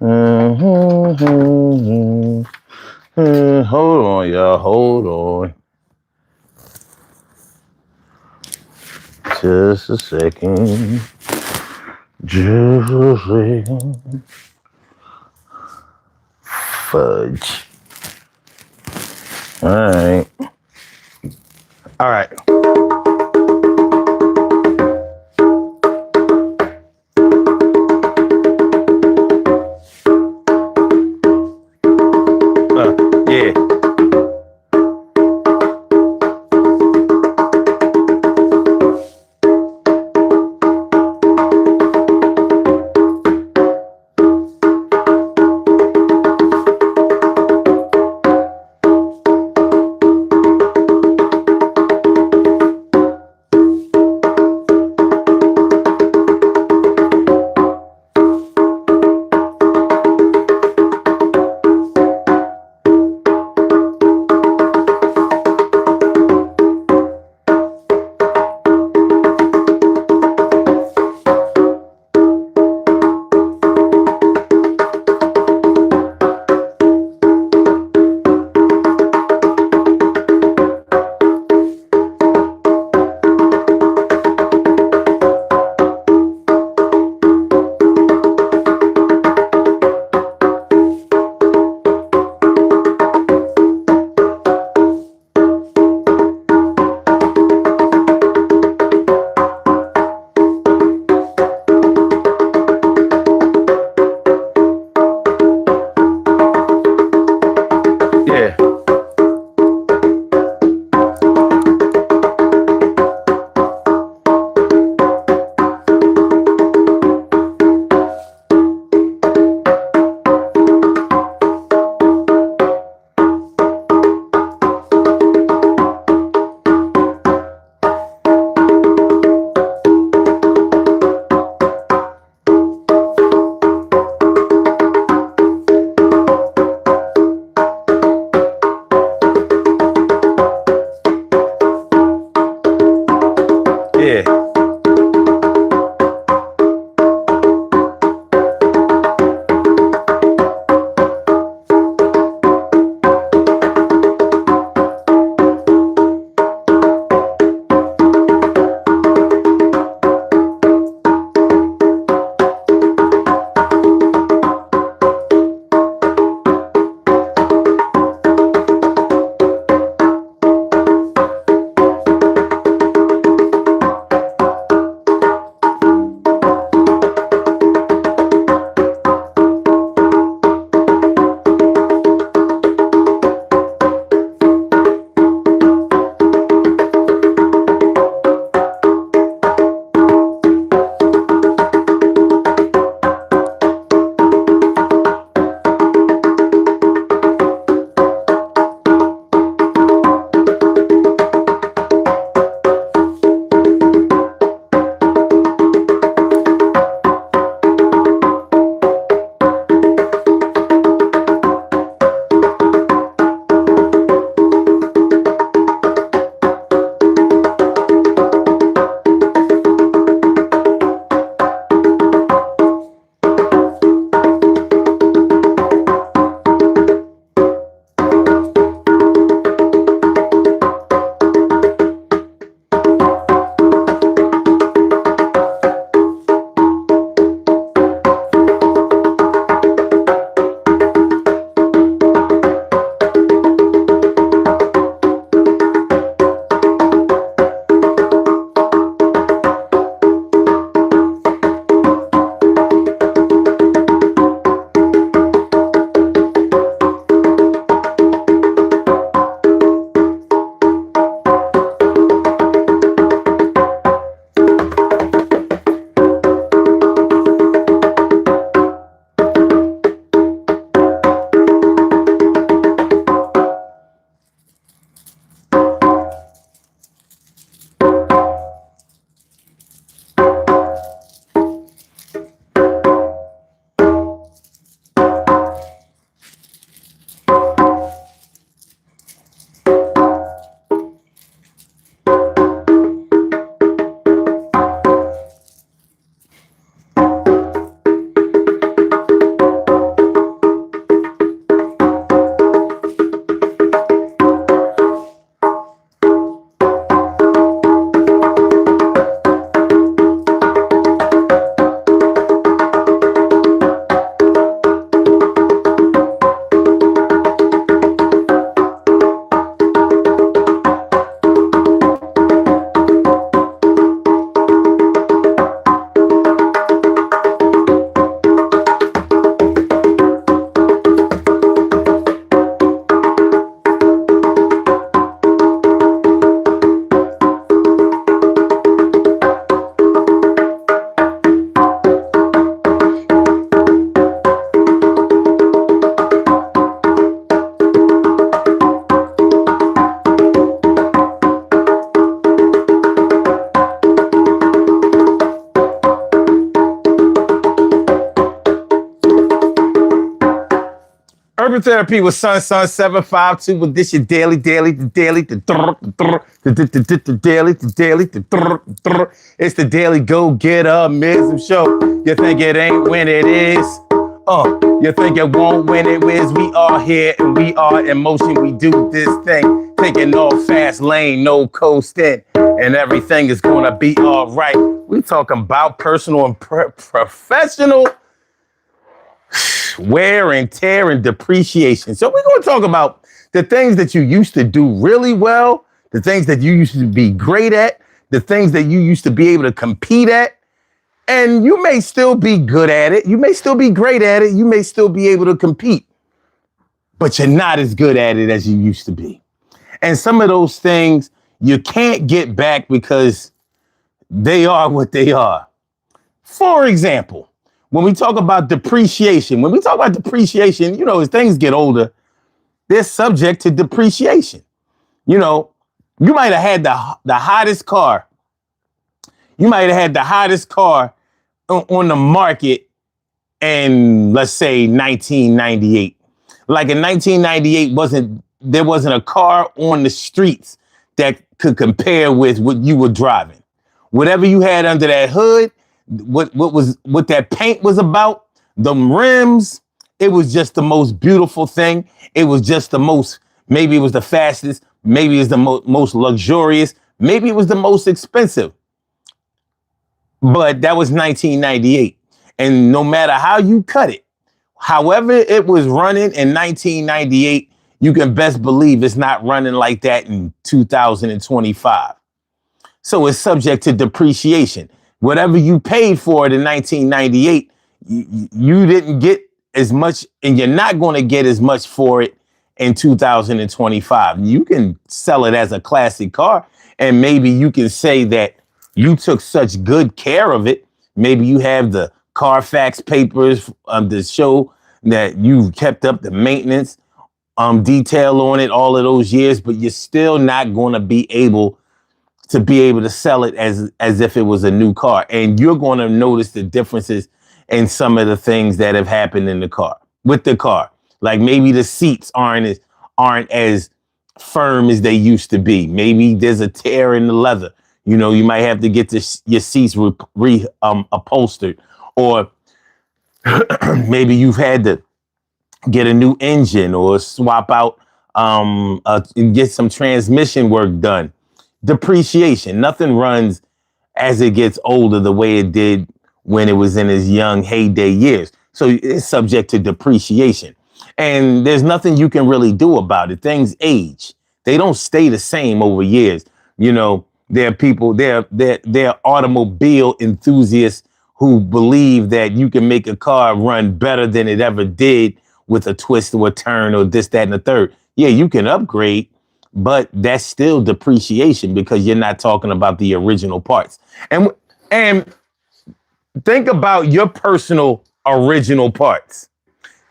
Mm-hmm. Hold on, y'all. Hold on. Just a second. Just a second. Fudge. All right. All right. Yeah. Urban Therapy with Sun 752 with this your daily, the daily. It's the daily go-getter-mism show. You think it ain't when it is? You think it won't when it is? We are here and we are in motion. We do this thing, taking off fast lane, no coasting, and everything is gonna be all right. We talking about personal and professional wear and tear and depreciation. So we're going to talk about the things that you used to do really well, the things that you used to be great at, the things that you used to be able to compete at. And you may still be good at it. You may still be great at it. You may still be able to compete, but you're not as good at it as you used to be. And some of those things you can't get back because they are what they are. For example, when we talk about depreciation, you know, as things get older, they're subject to depreciation. You know, you might have had the hottest car. You might have had the hottest car on the market in, let's say, 1998. Like in 1998, there wasn't a car on the streets that could compare with what you were driving. Whatever you had under that hood, what that paint was about, the rims, it was just the most beautiful thing. It was just the most, maybe it was the fastest, maybe it's the most luxurious, maybe it was the most expensive. But that was 1998. And no matter how you cut it, however it was running in 1998, you can best believe it's not running like that in 2025. So it's subject to depreciation. Whatever you paid for it in 1998, you didn't get as much, and you're not going to get as much for it in 2025. You can sell it as a classic car, and maybe you can say that you took such good care of it. Maybe you have the Carfax papers to show that you kept up the maintenance detail on it all of those years, but you're still not going to be able to sell it as if it was a new car. And you're going to notice the differences in some of the things that have happened with the car. Like maybe the seats aren't as firm as they used to be. Maybe there's a tear in the leather. You know, you might have to get your seats upholstered, or maybe you've had to get a new engine or swap out and get some transmission work done. Depreciation. Nothing runs as it gets older the way it did when it was in its young heyday years. So it's subject to depreciation. And there's nothing you can really do about it. Things age. They don't stay the same over years. You know, there are people, there are automobile enthusiasts who believe that you can make a car run better than it ever did with a twist or a turn or this, that, and the third. Yeah, you can upgrade, but that's still depreciation because you're not talking about the original parts. And think about your personal original parts.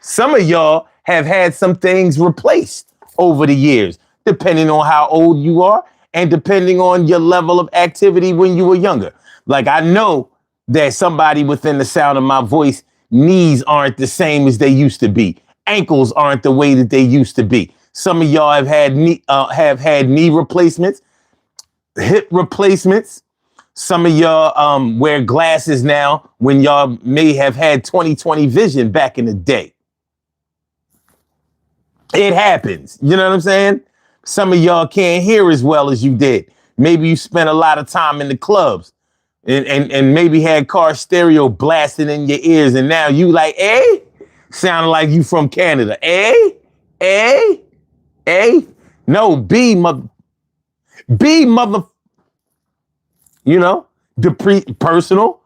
Some of y'all have had some things replaced over the years, depending on how old you are and depending on your level of activity when you were younger. Like I know that somebody within the sound of my voice, knees aren't the same as they used to be. Ankles aren't the way that they used to be. Some of y'all have had knee replacements, hip replacements. Some of y'all wear glasses now when y'all may have had 20/20 vision back in the day. It happens. You know what I'm saying? Some of y'all can't hear as well as you did. Maybe you spent a lot of time in the clubs and maybe had car stereo blasting in your ears, and now you like, sounding like you from Canada. No, B mother, you know, personal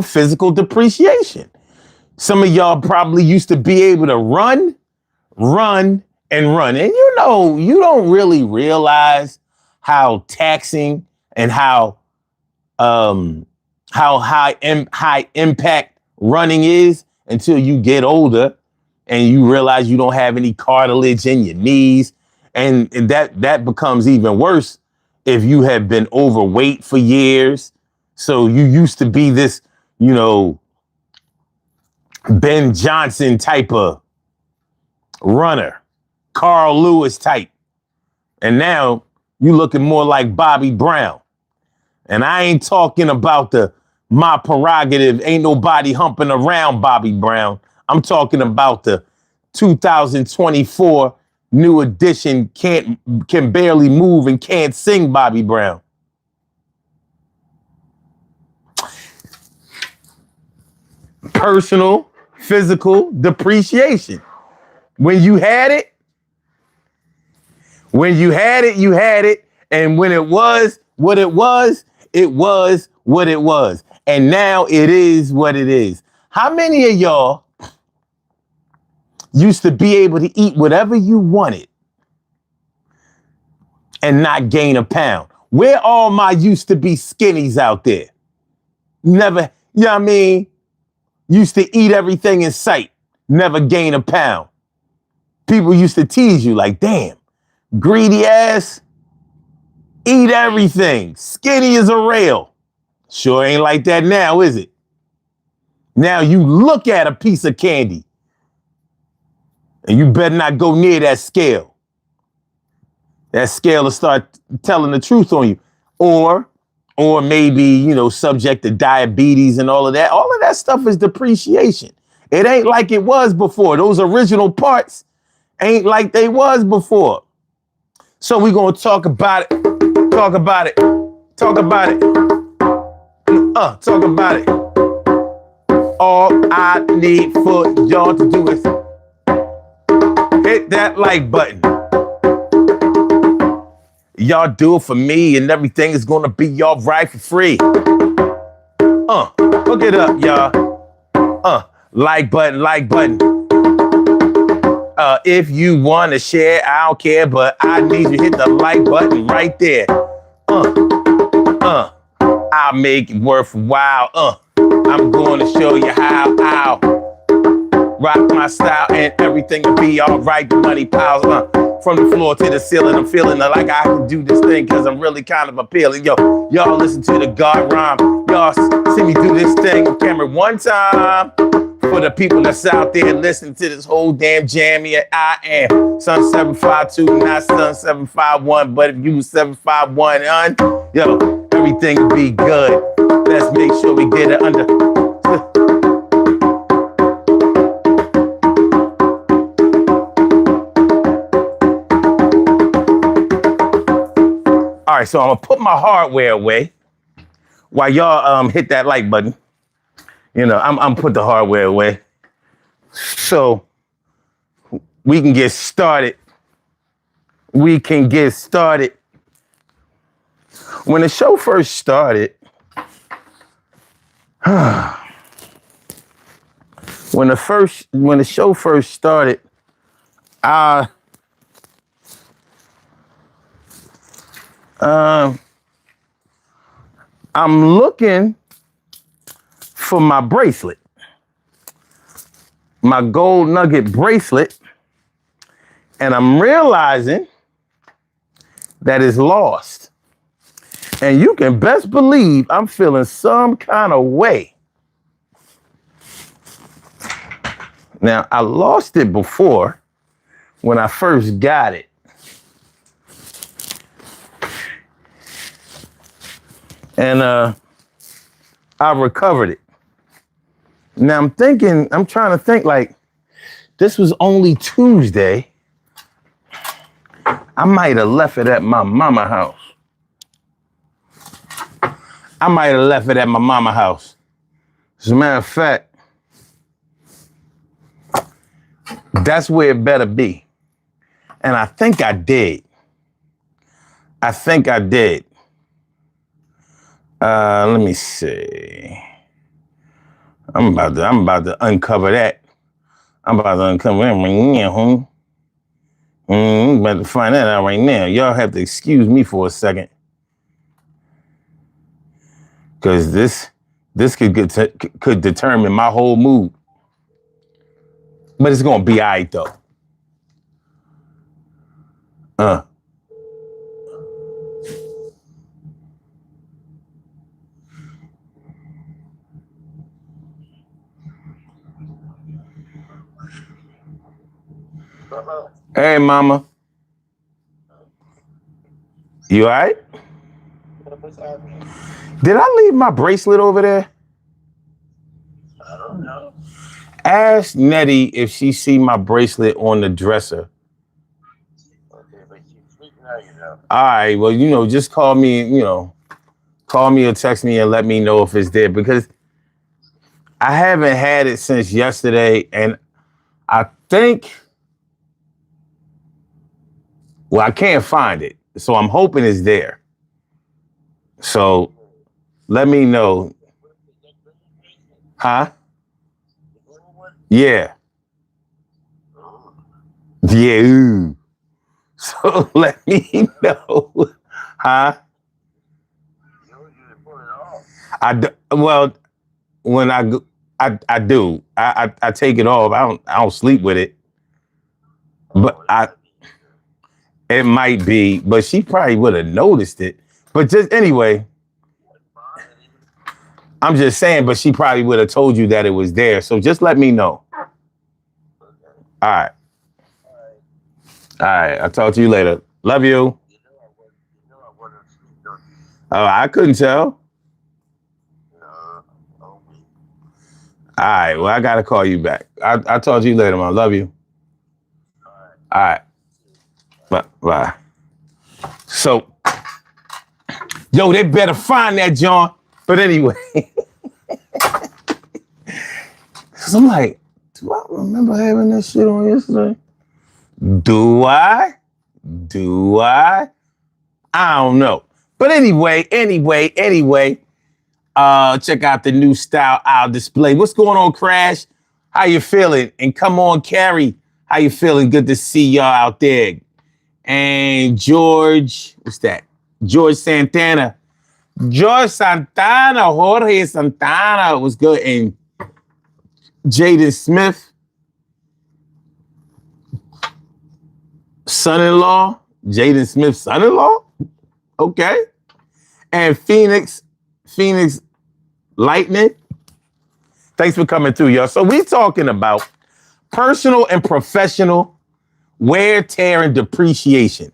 physical depreciation. Some of y'all probably used to be able to run. And you know, you don't really realize how taxing and how high impact running is until you get older and you realize you don't have any cartilage in your knees. And that becomes even worse if you have been overweight for years. So you used to be this, you know, Ben Johnson type of runner, Carl Lewis type. And now you looking more like Bobby Brown. And I ain't talking about the my prerogative, ain't nobody humping around Bobby Brown. I'm talking about the 2024 new edition can barely move and can't sing Bobby Brown. Personal, physical depreciation. When you had it, you had it. And when it was what it was, it was what it was. And now it is what it is. How many of y'all used to be able to eat whatever you wanted and not gain a pound? Where all my used to be skinnies out there? Never, you know what I mean? Used to eat everything in sight, never gain a pound. People used to tease you like, damn, greedy ass, eat everything. Skinny as a rail. Sure ain't like that now, is it? Now you look at a piece of candy and you better not go near that scale. That scale will start telling the truth on you. Or maybe, you know, subject to diabetes and all of that. All of that stuff is depreciation. It ain't like it was before. Those original parts ain't like they was before. So we're going to talk about it. Talk about it. Talk about it. Talk about it. All I need for y'all to do is hit that like button. Y'all do it for me and everything is going to be all right for free. Hook it up, y'all. Like button, like button. If you want to share, I don't care, but I need you to hit the like button right there. I'll make it worthwhile. I'm going to show you how I'll rock my style and everything will be all right. The money piles from the floor to the ceiling. I'm feeling like I can do this thing because I'm really kind of appealing. Yo, y'all listen to the God rhyme. Y'all see me do this thing on camera one time. For the people that's out there listening to this whole damn jam here, I am Son 752, not Son 751. But if you was 751, yo, everything will be good. Let's make sure we get it under. All right, so I'm gonna put my hardware away while y'all hit that like button. You know, I'm put the hardware away so we can get started. We can get started. When the show first started, when the show first started, I'm looking for my bracelet, my gold nugget bracelet, and I'm realizing that it's lost. And you can best believe I'm feeling some kind of way. Now, I lost it before when I first got it. And I recovered it. Now I'm trying to think like, this was only Tuesday. I might have left it at my mama house. As a matter of fact, that's where it better be. And I think I did. Let me see. I'm about to uncover that. I'm about to find that out right now. Y'all have to excuse me for a second. Because this could determine my whole mood. But it's going to be all right, though. Hey, mama. You all right? Did I leave my bracelet over there? Ask Nettie if she see my bracelet on the dresser. All right, well, just call me, call me or text me and let me know if it's there because I haven't had it since yesterday and I think, well, I can't find it. So I'm hoping it's there. So let me know. Huh? Yeah. Yeah. Ooh. So let me know. Huh? Well, when I do. I take it off. I don't sleep with it. But it might be, but she probably would have noticed it. But just anyway, I'm just saying, but she probably would have told you that it was there. So just let me know. All right. All right. I'll talk to you later. Love you. Oh, I couldn't tell. All right. Well, I got to call you back. I'll talk to you later, man. Love you. All right. Bye. So, yo, they better find that, John. But anyway. Because I'm like, do I remember having that shit on yesterday? Do I? I don't know. But anyway, check out the new style aisle display. What's going on, Crash? How you feeling? And come on, Carrie. How you feeling? Good to see y'all out there. And George, what's that? George Santana. Jorge Santana was good. And Jaden Smith, son-in-law. Jaden Smith's son-in-law? Okay. And Phoenix Lightning. Thanks for coming through, y'all. So we're talking about personal and professional wear, tear, and depreciation.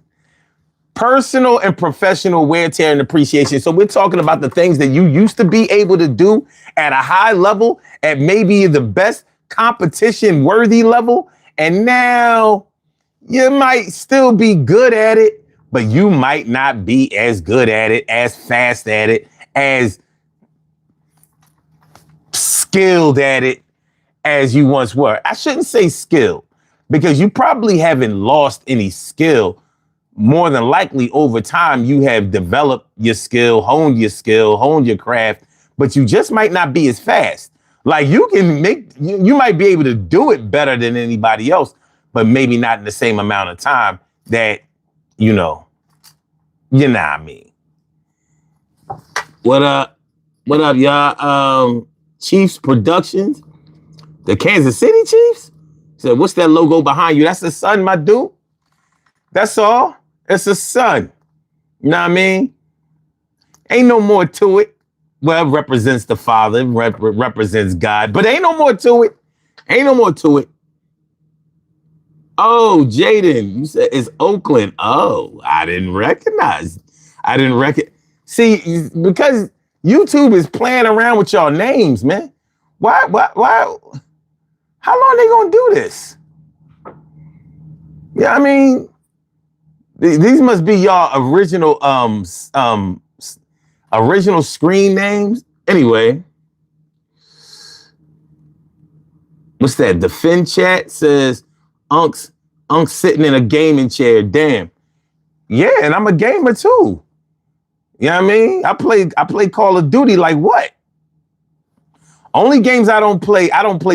Personal and professional wear, tear, and depreciation. So we're talking about the things that you used to be able to do at a high level, at maybe the best competition worthy level. And now you might still be good at it, but you might not be as good at it, as fast at it, as skilled at it as you once were. I shouldn't say skill because you probably haven't lost any skill. More than likely over time, you have developed your skill, honed your craft, but you just might not be as fast. Like you might be able to do it better than anybody else, but maybe not in the same amount of time that, you know what I mean. What up, y'all? Chiefs Productions, the Kansas City Chiefs. Said, what's that logo behind you? That's the sun, my dude. That's all. It's a sun. You know what I mean? Ain't no more to it. Well, it represents the Father, represents God, but ain't no more to it. Oh, Jaden, you said it's Oakland. Oh, I didn't recognize. See, because YouTube is playing around with y'all names, man. Why? How long they gonna do this? Yeah, I mean, these must be y'all original screen names. Anyway, what's that? The Fin Chat says Unk's sitting in a gaming chair. Damn. Yeah, and I'm a gamer too. You know what I mean? I play Call of Duty like what? Only games I don't play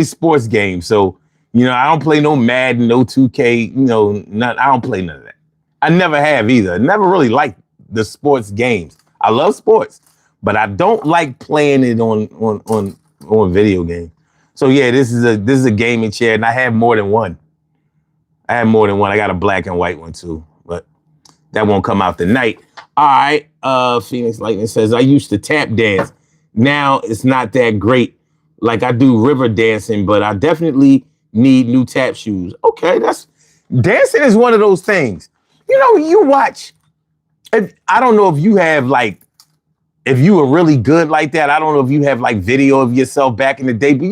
sports games. So, I don't play no Madden, no 2K, I don't play none of that. I never have either. Never really liked the sports games. I love sports, but I don't like playing it on video games. So yeah, this is a gaming chair, and I have more than one. I got a black and white one too, but that won't come out tonight. All right. Phoenix Lightning says, I used to tap dance. Now it's not that great. Like I do river dancing, but I definitely need new tap shoes. Okay, Dancing is one of those things. You watch. I don't know if you have like, if you were really good like that. I don't know if you have like video of yourself back in the day, but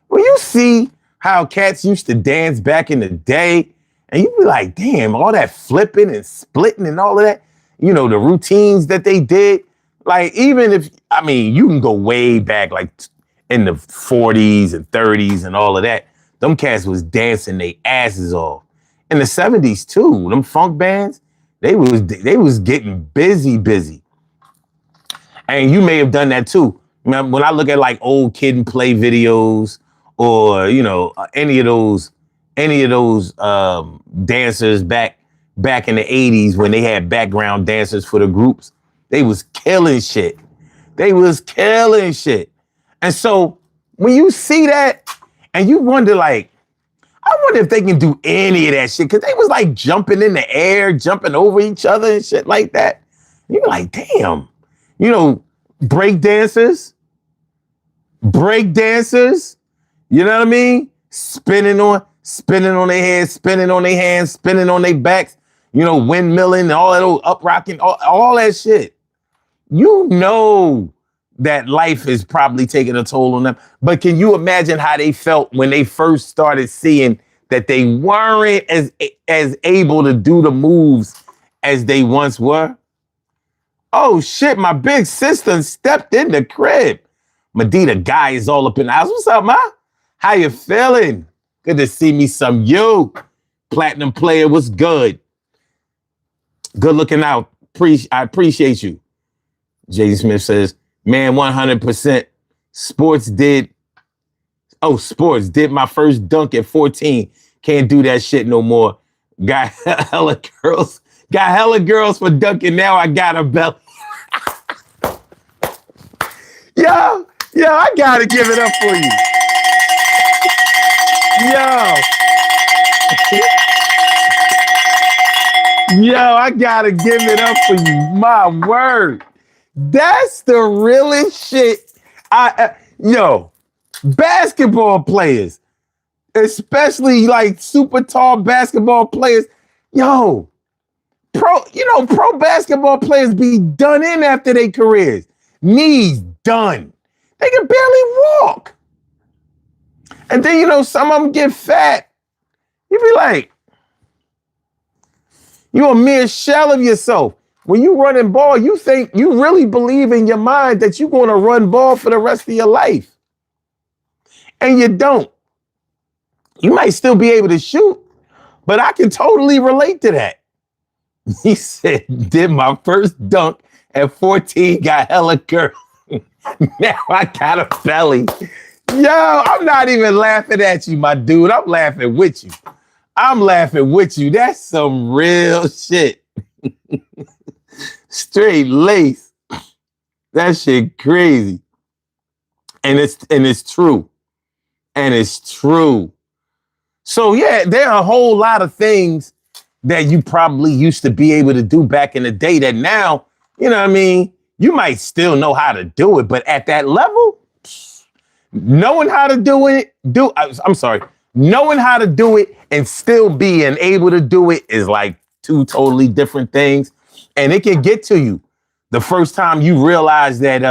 when you see how cats used to dance back in the day, and you be like, damn, all that flipping and splitting and all of that, the routines that they did. Like, even if, you can go way back, like in the 40s and 30s and all of that. Them cats was dancing their asses off. In the 70s too, them funk bands, they was getting busy. And you may have done that too. When I look at like old Kid and Play videos, or any of those dancers back in the 80s when they had background dancers for the groups, they was killing shit. And so when you see that and you wonder, like, I wonder if they can do any of that shit, because they was like jumping in the air, jumping over each other and shit like that. And you're like, damn, break dancers, you know what I mean? Spinning on their heads, spinning on their hands, spinning on their backs, windmilling, all that up rocking, all that shit. That life is probably taking a toll on them. But can you imagine how they felt when they first started seeing that they weren't as able to do the moves as they once were? Oh shit, my big sister stepped in the crib. Medina guy is all up in the house. What's up, ma? How you feeling? Good to see me some you. Platinum player, what's good? Good looking out. I appreciate you. J.D. Smith says, man, 100%. Sports did my first dunk at 14. Can't do that shit no more. Got hella girls for dunking. Now I got a belly. Yo, I gotta give it up for you. Yo, I gotta give it up for you. My word. That's the realest shit. Basketball players, especially like super tall basketball players, pro basketball players be done in after their careers. Knees done. They can barely walk. And then, some of them get fat. You be like, you're a mere shell of yourself. When you running ball, you really believe in your mind that you're going to run ball for the rest of your life. And you don't. You might still be able to shoot, but I can totally relate to that. He said, did my first dunk at 14, got hella girl. Now I got a belly. Yo, I'm not even laughing at you, my dude. I'm laughing with you. That's some real shit. Straight lace. That shit crazy. And it's true. So yeah, there are a whole lot of things that you probably used to be able to do back in the day that now, you might still know how to do it, but at that level, knowing how to do it and still being able to do it is like two totally different things. And it can get to you the first time you realize that,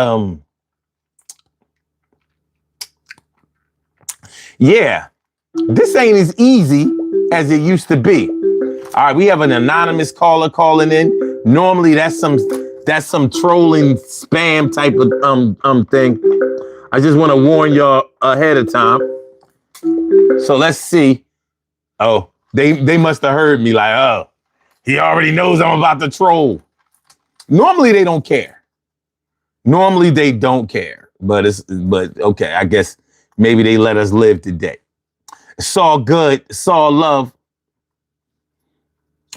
this ain't as easy as it used to be. All right, we have an anonymous caller calling in. Normally that's some trolling spam type of thing. I just want to warn y'all ahead of time. So let's see. Oh, they must have heard me like, oh, he already knows I'm about to troll. Normally they don't care. But okay, I guess maybe they let us live today. It's all good. It's all love.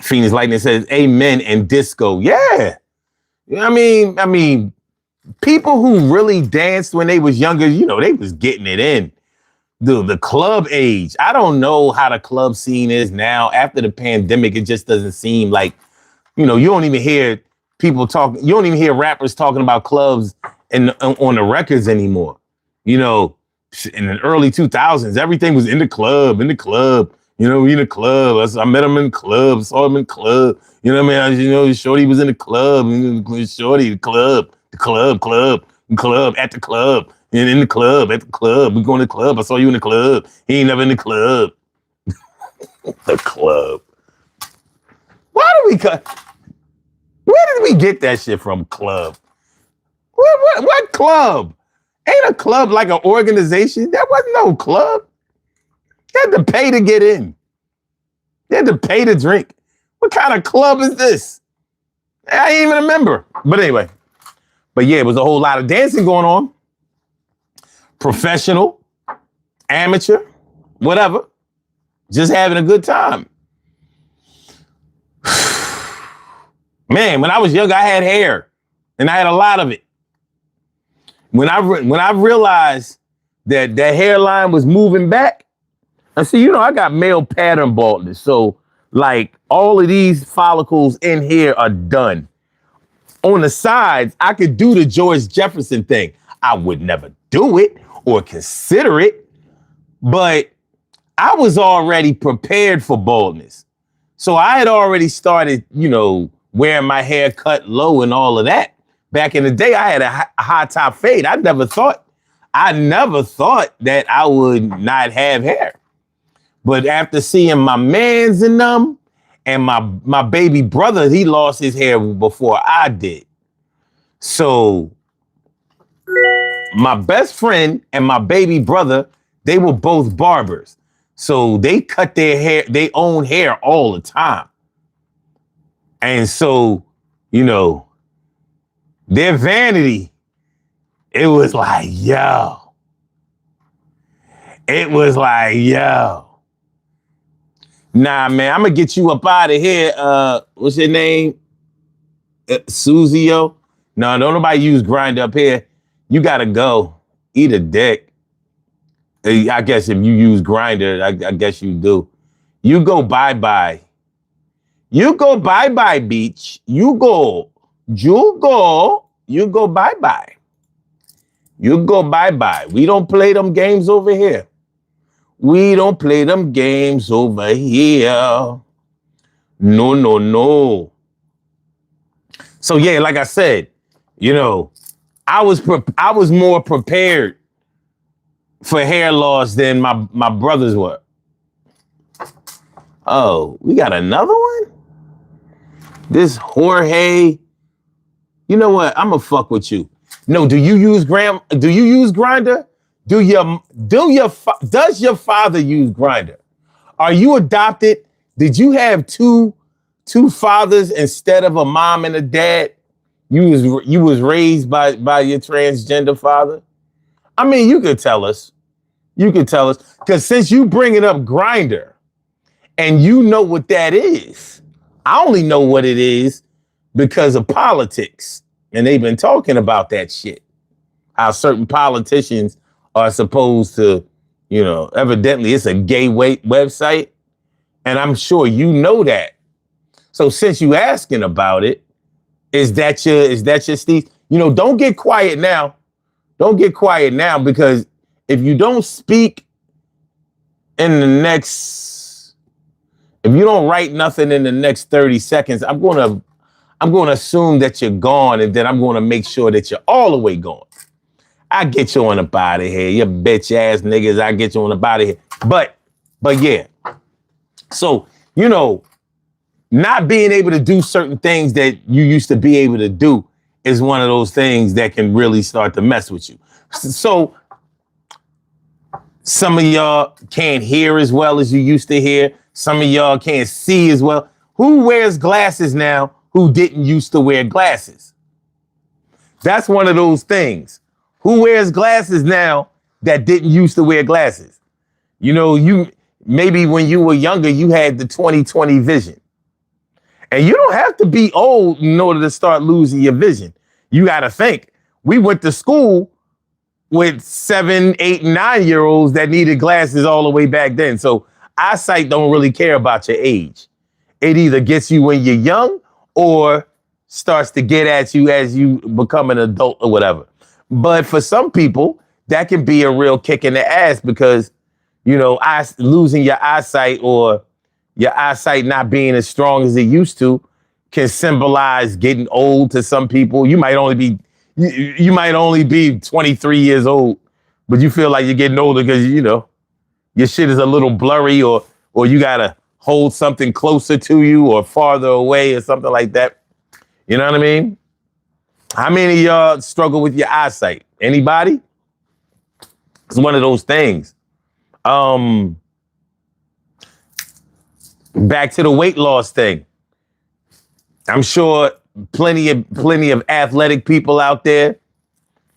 Phoenix Lightning says, amen, and disco. Yeah. I mean, people who really danced when they was younger, they was getting it in. The club age. I don't know how the club scene is now. After the pandemic, it just doesn't seem like, you don't even hear people talk. You don't even hear rappers talking about clubs on the records anymore. In the early 2000s, everything was in the club. We in the club. I met him in the club, saw him in the club. You know what I mean? Shorty was in the club. Shorty, the club, at the club, and in the club, at the club. We going to the club. I saw you in the club. He ain't never in the club. The club. Where did we get that shit from? Club. What club? Ain't a club like an organization? That wasn't no club. You had to pay to get in. You had to pay to drink. What kind of club is this? I ain't even a member. But anyway. But yeah, it was a whole lot of dancing going on. Professional, amateur, whatever. Just having a good time. Man, when I was young, I had hair. And I had a lot of it. When I realized that hairline was moving back, I see, I got male pattern baldness. So, like, all of these follicles in here are done. On the sides, I could do the George Jefferson thing. I would never do it or consider it, but I was already prepared for baldness. So I had already started, wearing my hair cut low and all of that. Back in the day, I had a high top fade. I never thought that I would not have hair. But after seeing my mans in them and my baby brother, he lost his hair before I did. So my best friend and my baby brother, they were both barbers. So they cut their own hair all the time. And so, their vanity, it was like, yo. Nah, man, I'm going to get you up out of here. What's your name? Suzio? No, don't nobody use Grindr up here. You got to go. Eat a dick. I guess if you use Grindr, I guess you do. You go bye-bye. You go bye-bye, beach. You go bye-bye. You go bye-bye. We don't play them games over here. No. So yeah, like I said, I was more prepared for hair loss than my brothers were. Oh, we got another one? This Jorge. You know what? I'm gonna fuck with you. No, do you use Grindr? Does your father use Grindr? Are you adopted? Did you have two fathers instead of a mom and a dad? You was raised by your transgender father? I mean, you could tell us. Because since you bringing up Grindr and you know what that is, I only know what it is because of politics. And they've been talking about that shit. How certain politicians are supposed to, evidently it's a gay website. And I'm sure you know that. So since you asking about it, is that your Steve? Don't get quiet now. Don't get quiet now, because if you don't speak if you don't write nothing in the next 30 seconds, I'm going to assume that you're gone, and then I'm going to make sure that you're all the way gone. I get you on up out of here, you bitch ass niggas. I get you on up out of here. But yeah. So, not being able to do certain things that you used to be able to do is one of those things that can really start to mess with you. So some of y'all can't hear as well as you used to hear. Some of y'all can't see as well. Who wears glasses now who didn't used to wear glasses? That's one of those things. Who wears glasses now that didn't used to wear glasses? You maybe when you were younger, you had the 20/20 vision. And you don't have to be old in order to start losing your vision. You got to think. We went to school with 7, 8, 9-year-olds that needed glasses all the way back then. So eyesight don't really care about your age. It either gets you when you're young or starts to get at you as you become an adult or whatever. But for some people, that can be a real kick in the ass because, losing your eyesight or your eyesight not being as strong as it used to can symbolize getting old to some people. You might only be 23 years old, but you feel like you're getting older because your shit is a little blurry, or you gotta hold something closer to you or farther away or something like that. You know what I mean? How many of y'all struggle with your eyesight? Anybody? It's one of those things. Back to the weight loss thing. I'm sure plenty of athletic people out there,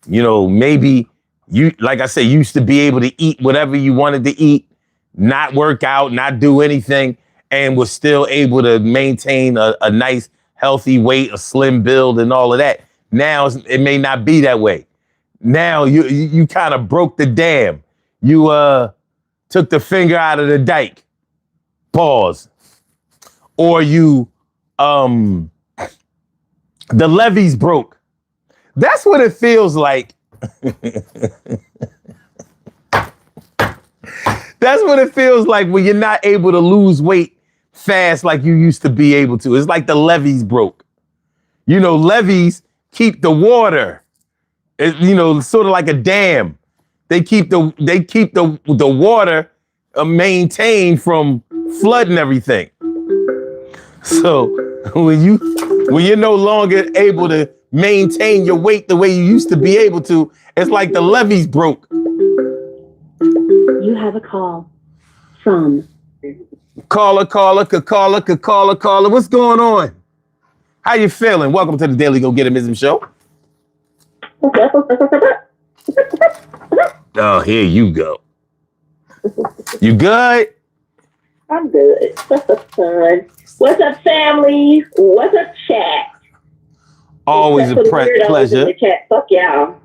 maybe you, like I said, used to be able to eat whatever you wanted to eat, not work out, not do anything, and was still able to maintain a nice, healthy weight, a slim build, and all of that. Now it may not be that way. Now you kind of broke the dam. You took the finger out of the dike. Pause. Or the levees broke. That's what it feels like. That's what it feels like when you're not able to lose weight fast like you used to be able to. It's like the levees broke. Levees keep the water. Sort of like a dam. They keep the water maintained from flooding everything. So when you're no longer able to maintain your weight the way you used to be able to, it's like the levees broke. You have a call from caller. What's going on? How you feeling? Welcome to the Daily Go Getimism Show. Oh, here you go. You good? I'm good. What's up, son? What's up, family? What's up, chat? Always a pleasure. In the chat. Fuck y'all.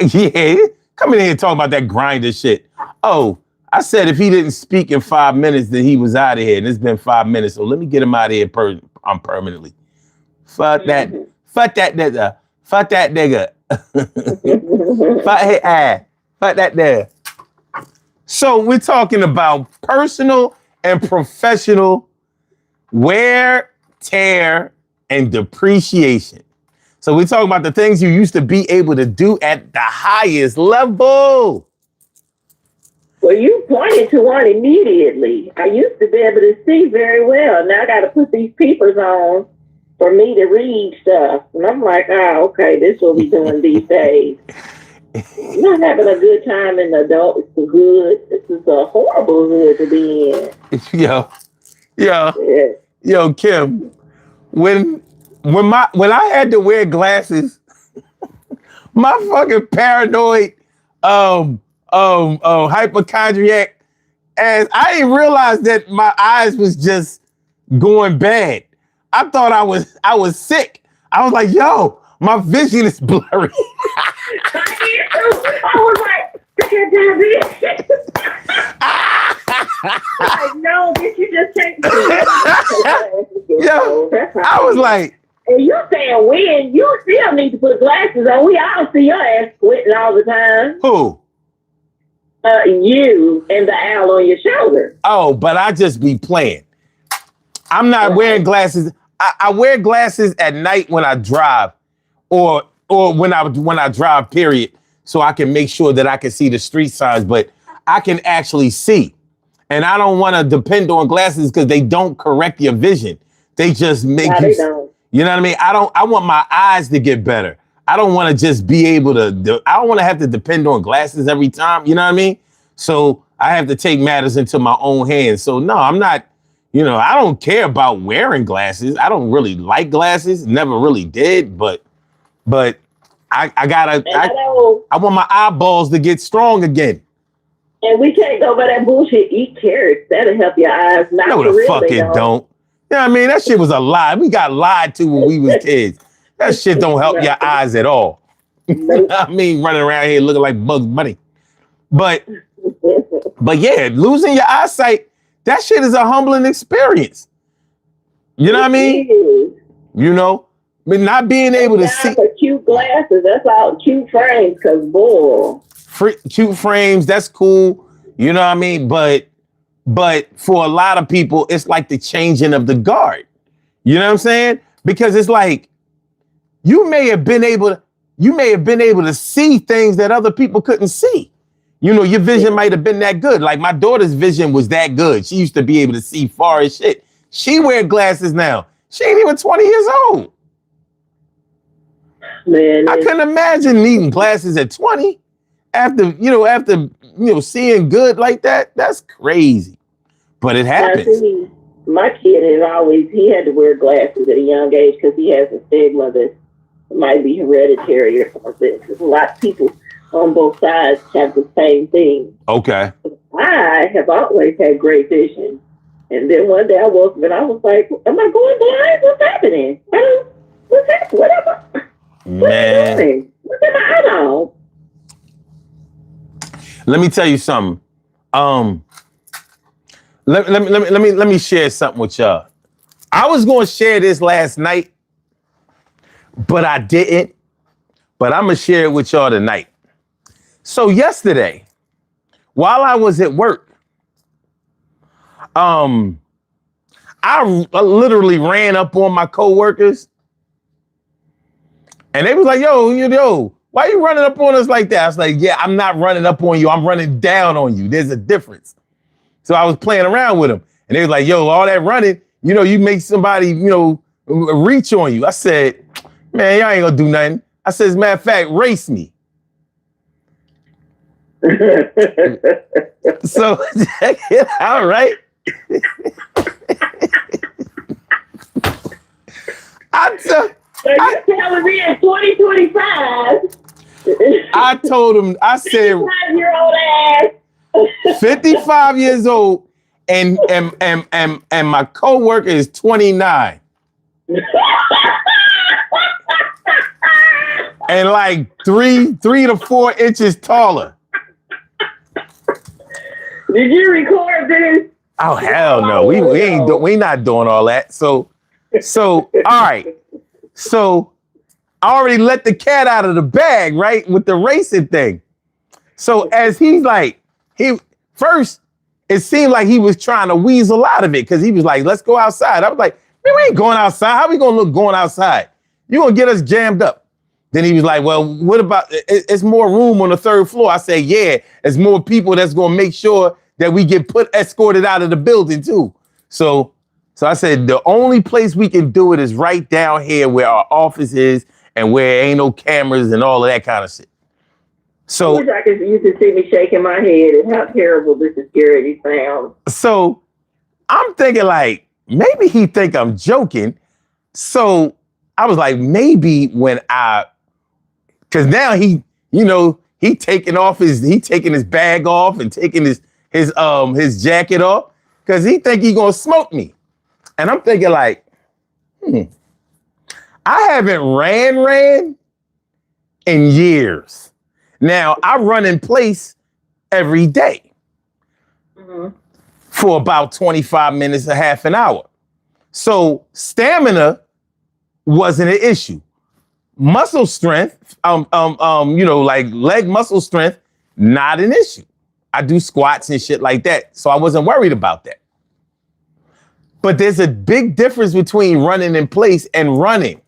Yeah, come in here and talk about that grinder shit. Oh, I said if he didn't speak in 5 minutes, then he was out of here, and it's been 5 minutes. So let me get him out of here permanently. Fuck that. Fuck that nigga. Fuck that nigga. Fuck his ass. Fuck that nigga. So we're talking about personal and professional wear, tear, and depreciation. So we're talking about the things you used to be able to do at the highest level. Well, you pointed to one immediately. I used to be able to see very well. Now I got to put these peepers on for me to read stuff. And I'm like, okay, this is what we doing these days. Not having a good time in the adult hood. This is a horrible hood to be in. Yo, Kim, when I had to wear glasses, my fucking paranoid hypochondriac ass, I didn't realize that my eyes was just going bad. I thought I was sick. I was like, yo, my vision is blurry. I was like, like, no, bitch, you just take I was like, and you're saying when you still need to put glasses on. We all see your ass squinting all the time. Who? You and the owl on your shoulder. Oh, but I just be playing. I'm not wearing glasses. I wear glasses at night when I drive, or when I drive, period, so I can make sure that I can see the street signs, but I can actually see. And I don't want to depend on glasses because they don't correct your vision. They just make you know what I mean? I want my eyes to get better. I don't want to just be able to, I don't want to have to depend on glasses every time, you know what I mean? So I have to take matters into my own hands. So no, I'm not, I don't care about wearing glasses. I don't really like glasses, never really did, but I want my eyeballs to get strong again. And we can't go by that bullshit. Eat carrots. That'll help your eyes. No, the fuck it don't. You know what I mean? That shit was a lie. We got lied to when we was kids. That shit don't help your eyes at all. Nope. I mean, running around here looking like Bugs Bunny. But yeah, losing your eyesight, that shit is a humbling experience. You know what I mean? But not being able to see. For cute glasses, that's all cute frames, because boy. Cute frames, that's cool. You know what I mean? But for a lot of people, it's like the changing of the guard. You know what I'm saying? Because it's like you may have been able to see things that other people couldn't see. You know, your vision might have been that good. Like my daughter's vision was that good. She used to be able to see far as shit. She wear glasses now. She ain't even 20 years old. Man, I couldn't imagine needing glasses at 20 after seeing good like that. That's crazy. But it happens. see, my kid he had to wear glasses at a young age because he has a stigma that might be hereditary or something. Because a lot of people on both sides have the same thing. Okay. I have always had great vision. And then one day I woke up and I was like, am I going blind? What's happening? What's happening? Whatever. Man. Look at my eyeball. Let me tell you something. Let me share something with y'all. I was going to share this last night, but I didn't. But I'm going to share it with y'all tonight. So yesterday, while I was at work, I literally ran up on my coworkers, and they was like, yo, why you running up on us like that? I was like, yeah, I'm not running up on you. I'm running down on you. There's a difference. So I was playing around with them, and they was like, yo, all that running, you make somebody, reach on you. I said, man, y'all ain't gonna do nothing. I said, as a matter of fact, race me. So check it out, right? So you're telling me in 2025? I told him, I said, 55-year-old ass. 55 years old, and my coworker is 29. And like 3 to 4 inches taller. Did you record this? Oh hell no, we not doing all that. So all right. So I already let the cat out of the bag, right, with the racing thing. So as first, it seemed like he was trying to weasel out of it because he was like, let's go outside. I was like, man, we ain't going outside. How we gonna look going outside? You gonna get us jammed up. Then he was like, well, what about, it's more room on the 3rd floor. I said, yeah, there's more people that's gonna make sure that we get escorted out of the building too. So I said, the only place we can do it is right down here where our office is and where ain't no cameras and all of that kind of shit. So I wish you could see me shaking my head and how terrible this security sounds. So I'm thinking like, maybe he think I'm joking. So I was like, maybe because now he taking his bag off and taking his jacket off because he think he gonna smoke me. And I'm thinking like, I haven't ran in years. Now I run in place every day for about 25 minutes, a half an hour. So stamina wasn't an issue. Muscle strength, like leg muscle strength, not an issue. I do squats and shit like that. So I wasn't worried about that. But there's a big difference between running in place and running.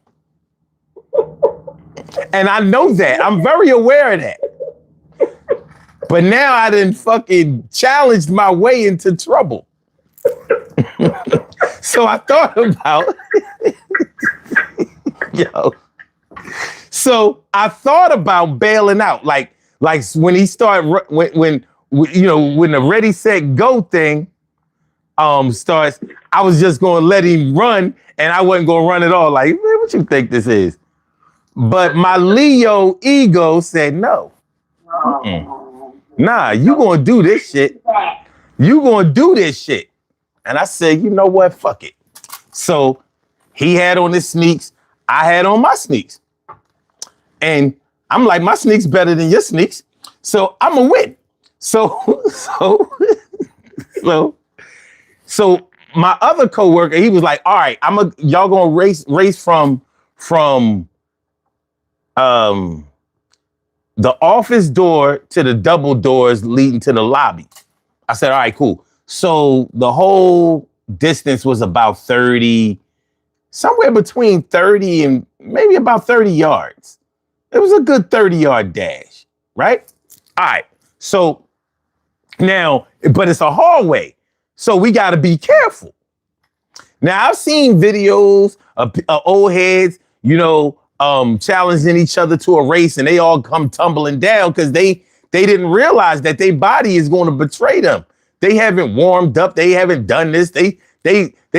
And I know that. I'm very aware of that. But now I done fucking challenged my way into trouble. So I thought about, So I thought about bailing out. Like when he started, when the ready, set, go thing starts, I was just going to let him run and I wasn't going to run at all. Like, man, what you think this is? But my Leo ego said no. Nah, you going to do this shit. You going to do this shit. And I said, you know what? Fuck it. So he had on his sneaks. I had on my sneaks. And I'm like, my sneaks better than your sneaks. So I'm going to win. So my other coworker, he was like, all right, y'all going to race from the office door to the double doors leading to the lobby. I said, all right, cool. So the whole distance was about 30, somewhere between 30 and maybe about 30 yards. It was a good 30-yard dash, right? All right. So now, but it's a hallway. So we got to be careful. Now, I've seen videos of old heads, challenging each other to a race, and they all come tumbling down because they didn't realize that their body is going to betray them. They haven't warmed up. They haven't done this. They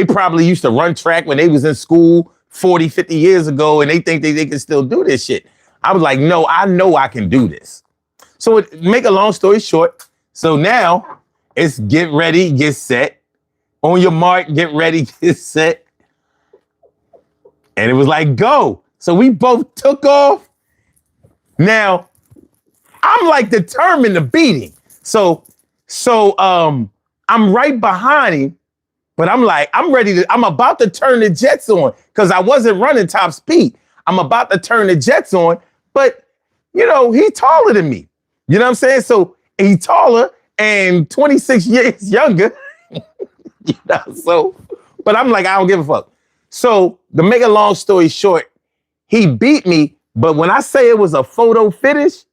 probably used to run track when they was in school 40, 50 years ago, and they think they can still do this shit. I was like, no, I know I can do this. So make a long story short. So now it's get ready, get set. On your mark, get ready, get set. And it was like, go. So we both took off. Now, I'm like determined to beat him. So I'm right behind him, but I'm about to turn the jets on because I wasn't running top speed. I'm about to turn the jets on, but he's taller than me. You know what I'm saying? So he's taller and 26 years younger. But I'm like, I don't give a fuck. So to make a long story short, he beat me. But when I say it was a photo finish,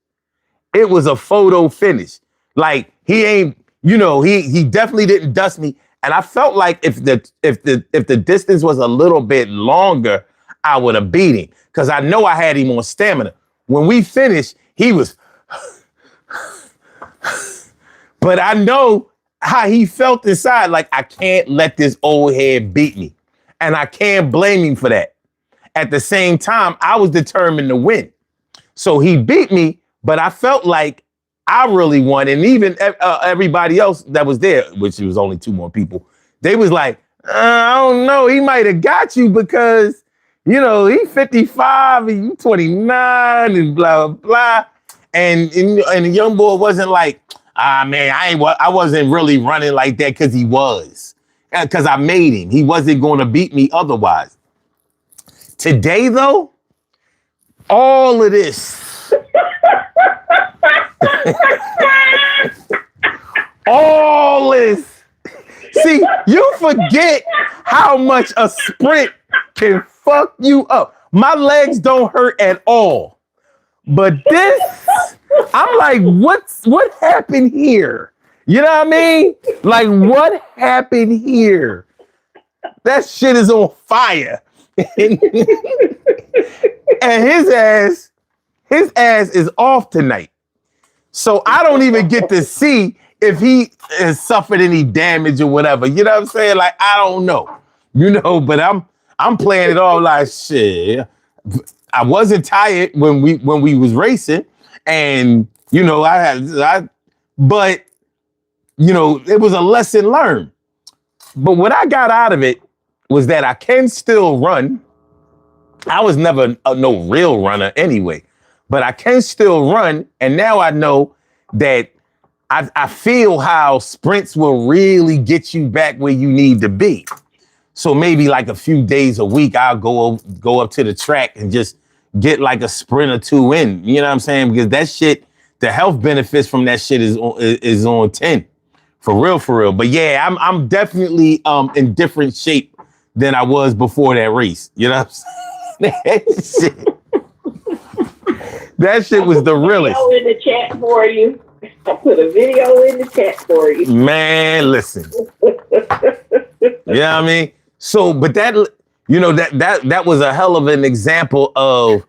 it was a photo finish. Like he ain't, he definitely didn't dust me. And I felt like if the distance was a little bit longer, I would have beat him because I know I had him on stamina. When we finished, he was, but I know how he felt inside. Like, I can't let this old head beat me. And I can't blame him for that. At the same time, I was determined to win. So he beat me, but I felt like I really won. And even everybody else that was there, which was only 2 more people, they was like, I don't know, he might have got you because, he's 55 and you 29 and blah, blah, blah. And the young boy wasn't like, man, I wasn't really running like that because he was. Because I made him. He wasn't going to beat me otherwise. Today, though, all of this. All this. See, you forget how much a sprint can fuck you up. My legs don't hurt at all. But this, I'm like, what happened here? You know what I mean? Like, what happened here? That shit is on fire. And his ass is off tonight. So I don't even get to see if he has suffered any damage or whatever. You know what I'm saying? Like, I don't know. But I'm playing it all like shit. I wasn't tired when we was racing, and but it was a lesson learned. But what I got out of it was that I can still run. I was never no real runner anyway, but I can still run, and now I know that I feel how sprints will really get you back where you need to be. So maybe like a few days a week, I'll go up to the track and just get like a sprint or 2 in. You know what I'm saying? Because that shit, the health benefits from that shit is on 10. For real. But yeah, I'm definitely in different shape than I was before that race. You know what I'm saying? That shit was the realest. Video in the chat for you. I put a video in the chat for you. Man, listen. You know what I mean? So, but that was a hell of an example of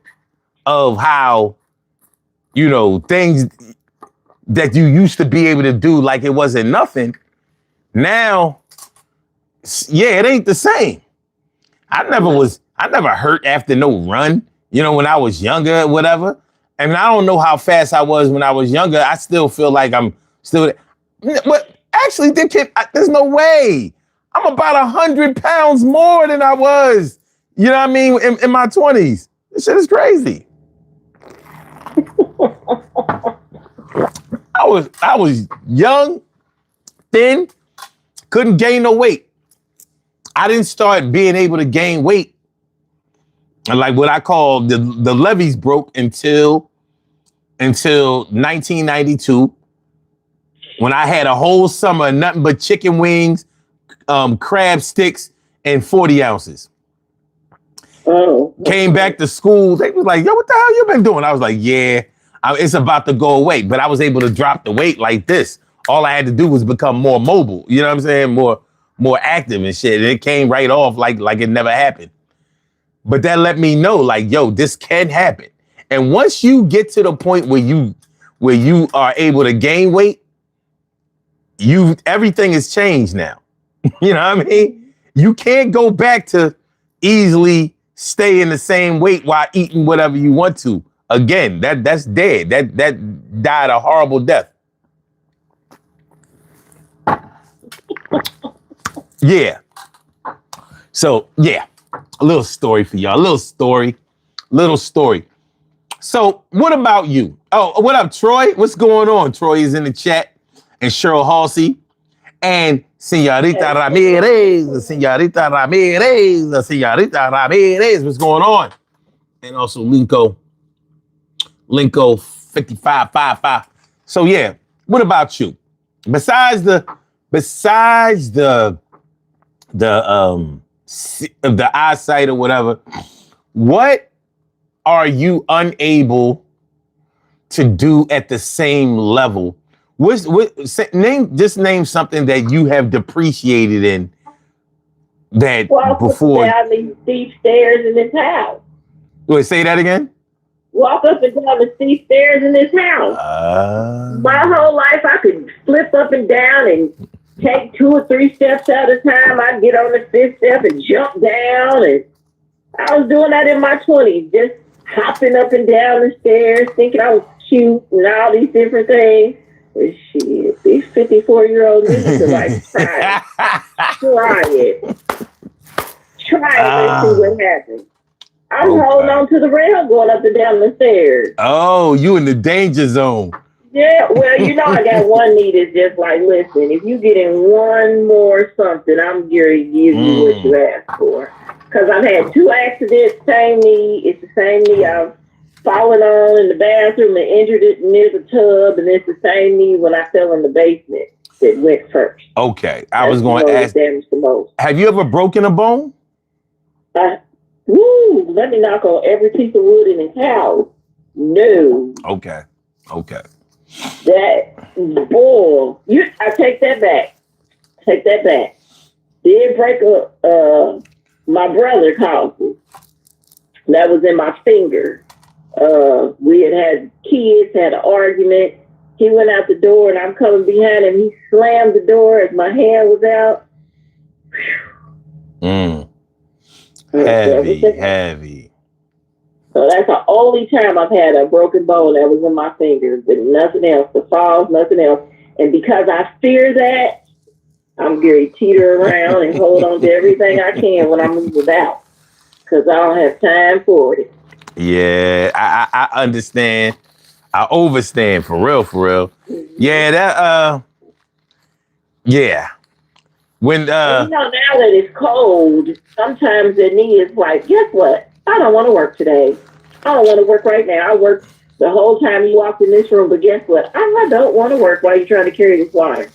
how, things that you used to be able to do like it wasn't nothing. Now, yeah, it ain't the same. I never hurt after no run, when I was younger or whatever. I mean, I don't know how fast I was when I was younger. I still feel like I'm still, but actually, there's no way. I'm about 100 pounds more than I was, you know what I mean, in my 20s. This shit is crazy. I was young, thin, couldn't gain no weight. I didn't start being able to gain weight, like what I call the levees broke until 1992. when I had a whole summer of nothing but chicken wings, crab sticks, and 40 ounces. Oh. Came back to school. They was like, yo, what the hell you been doing? I was like, yeah, it's about to go away. But I was able to drop the weight like this. All I had to do was become more mobile. You know what I'm saying? More active and shit. And it came right off like it never happened. But that let me know, like, yo, this can happen. And once you get to the point where you are able to gain weight, everything has changed now. You know what I mean? You can't go back to easily stay in the same weight while eating whatever you want to. Again, that's dead. That died a horrible death. Yeah. So, yeah. A little story for y'all. Little story. So, what about you? Oh, what up, Troy? What's going on? Troy is in the chat. And Cheryl Halsey. And Señorita Ramirez. What's going on? And also Linko 5555. So, yeah. What about you? Besides the eyesight or whatever, what are you unable to do at the same level? Name something that you have depreciated in that before. Walk up and down these steep stairs in this house. Wait, say that again? Walk up and down the steep stairs in this house. My whole life, I could flip up and down and take 2 or 3 steps at a time. I'd get on the 5th step and jump down. And I was doing that in my 20s, just hopping up and down the stairs, thinking I was cute and all these different things. But shit, these 54-year-old niggas are like, try it. Try it and see what happens. I'm holding on to the rail going up and down the stairs. Oh, you in the danger zone. Yeah, well, you know, I got one knee that's just like, listen, if you get in one more something, I'm going to give you what you asked for. Because I've had 2 accidents, same knee. It's the same knee I've fallen on in the bathroom and injured it near the tub, and it's the same knee when I fell in the basement that went first. Okay, I was going to ask, damaged the most. Have you ever broken a bone? Let me knock on every piece of wood in the house. No. Okay. That, boy, I take that back. Did break my brother caused. That was in my finger. We had kids, had an argument. He went out the door and I'm coming behind him. He slammed the door as my hand was out. Heavy. So that's the only time I've had a broken bone that was in my fingers, but nothing else. The falls, nothing else. And because I fear that, I'm going to teeter around and hold on to everything I can when I move without, because I don't have time for it. Yeah, I understand. I overstand, for real. Yeah, yeah. When you know, now that it's cold, sometimes the knee is like, guess what? I don't want to work today. I don't want to work right now. I worked the whole time you walked in this room, but guess what? I don't want to work while you're trying to carry this water.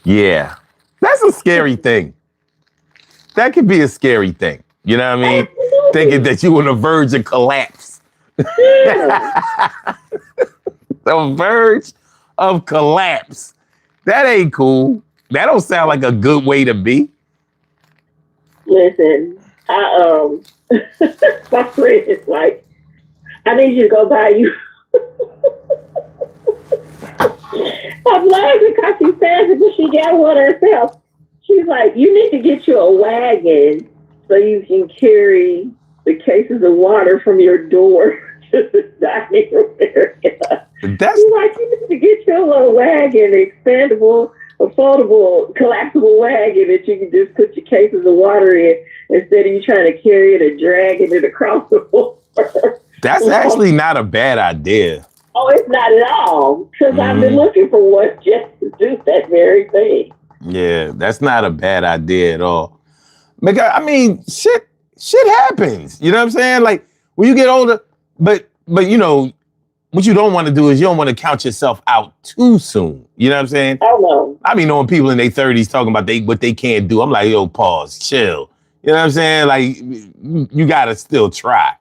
Yeah, that's a scary thing. That could be a scary thing. You know what I mean? Absolutely. Thinking that you're on the verge of collapse. Yeah. The verge of collapse. That ain't cool. That don't sound like a good way to be. Listen, my friend is like, I need you to go buy you. I'm laughing because she says it, but she got one herself. She's like, you need to get you a wagon so you can carry the cases of water from your door to the dining room area. She's like, you need to get your little wagon, expandable, affordable, collapsible wagon that you can just put your cases of water in instead of you trying to carry it and dragging it across the floor. That's actually not a bad idea. Oh, it's not at all, because I've been looking for one just to do that very thing. Yeah, that's not a bad idea at all. Because, I mean, shit happens. You know what I'm saying? Like, when you get older, but you know, what you don't want to do is you don't want to count yourself out too soon. You know what I'm saying? Oh no. I mean, knowing people in their 30s talking about what they can't do. I'm like, yo, pause, chill. You know what I'm saying? Like, you gotta still try.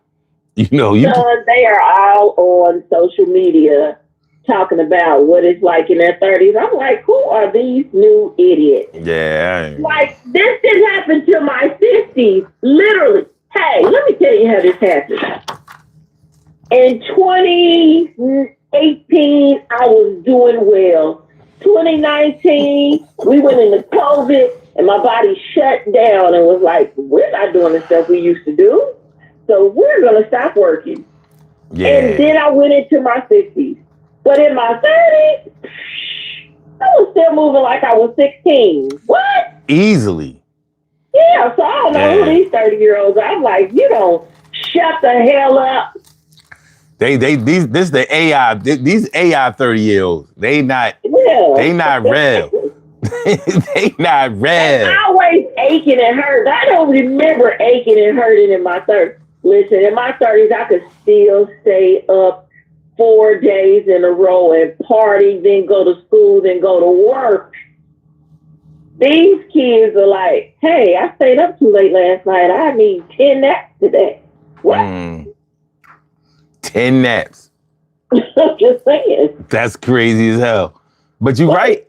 You know, they are all on social media talking about what it's like in their 30s. I'm like, who are these new idiots? Yeah. Like, this didn't happen to my 50s. Literally. Hey, let me tell you how this happened. In 2018, I was doing well. 2019, we went into COVID, and my body shut down and was like, we're not doing the stuff we used to do. So we're going to stop working. Yeah. And then I went into my 50s. But in my 30s, I was still moving like I was 16. What? Easily. Yeah, so I don't know who these 30-year-olds are. I'm like, you don't shut the hell up. This the AI, these AI 30-year-olds. They not real. They not real. It's always aching and hurt. I don't remember aching and hurting in my 30s. Listen, in my 30s, I could still stay up 4 days in a row and party, then go to school, then go to work. These kids are like, hey, I stayed up too late last night. I need 10 naps today. What? 10 naps. I'm just saying. That's crazy as hell. But you're right.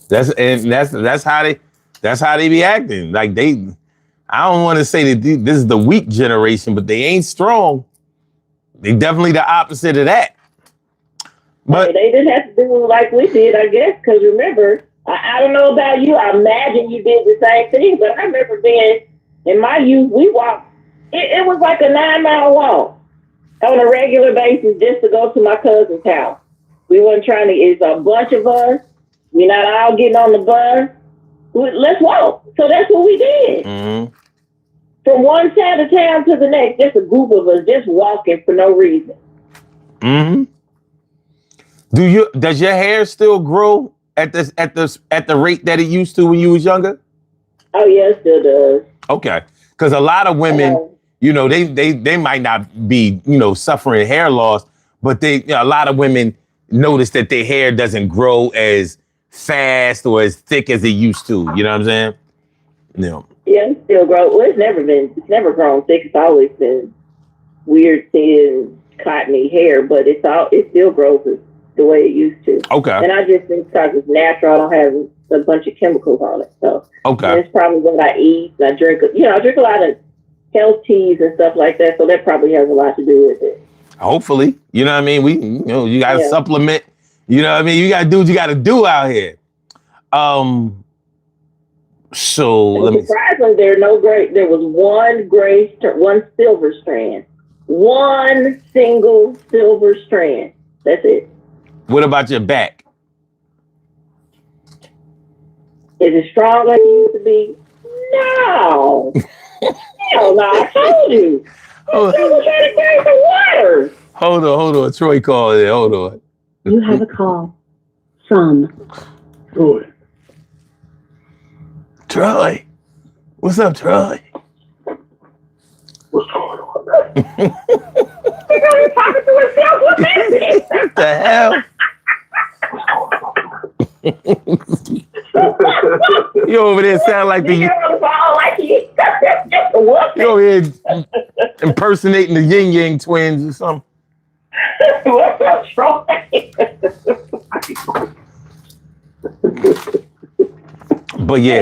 That's how they be acting. Like I don't want to say that this is the weak generation, but they ain't strong. They definitely the opposite of that. But they didn't have to do like we did, I guess, because remember, I don't know about you. I imagine you did the same thing, but I remember being in my youth, we walked. It was like a 9-mile walk on a regular basis just to go to my cousin's house. We weren't trying to. It's a bunch of us. We're not all getting on the bus. Let's walk. So that's what we did. Mm-hmm. From one side of town to the next, just a group of us just walking for no reason. Mm-hmm. Does your hair still grow at the rate that it used to when you was younger? Oh yeah, it still does. Okay, because a lot of women, they might not be suffering hair loss, but a lot of women notice that their hair doesn't grow as fast or as thick as it used to. You know what I'm saying? Yeah, it still grows. Well, it's never grown thick. It's always been weird, thin, cottony hair, but it still grows the way it used to. Okay. And I just think because it's natural, I don't have a bunch of chemicals on it. So okay. It's probably what I eat. I drink a lot of health teas and stuff like that. So that probably has a lot to do with it. Hopefully, you know what I mean. You got to supplement. You know what I mean. You got to do what you got to do out here. So surprisingly, there was one silver strand, one single silver strand. That's it. What about your back? Is it strong like it used to be? No. Hell no, I told you. I'm trying to carry the water. Hold on. Troy called it. Hold on. You have a call from Troy. Troy. What's up, Troy? What's going on? He's only talking to himself. What the hell? You over there sound like you over here impersonating the Yin Yang twins or something. What's up, Troy? But yeah.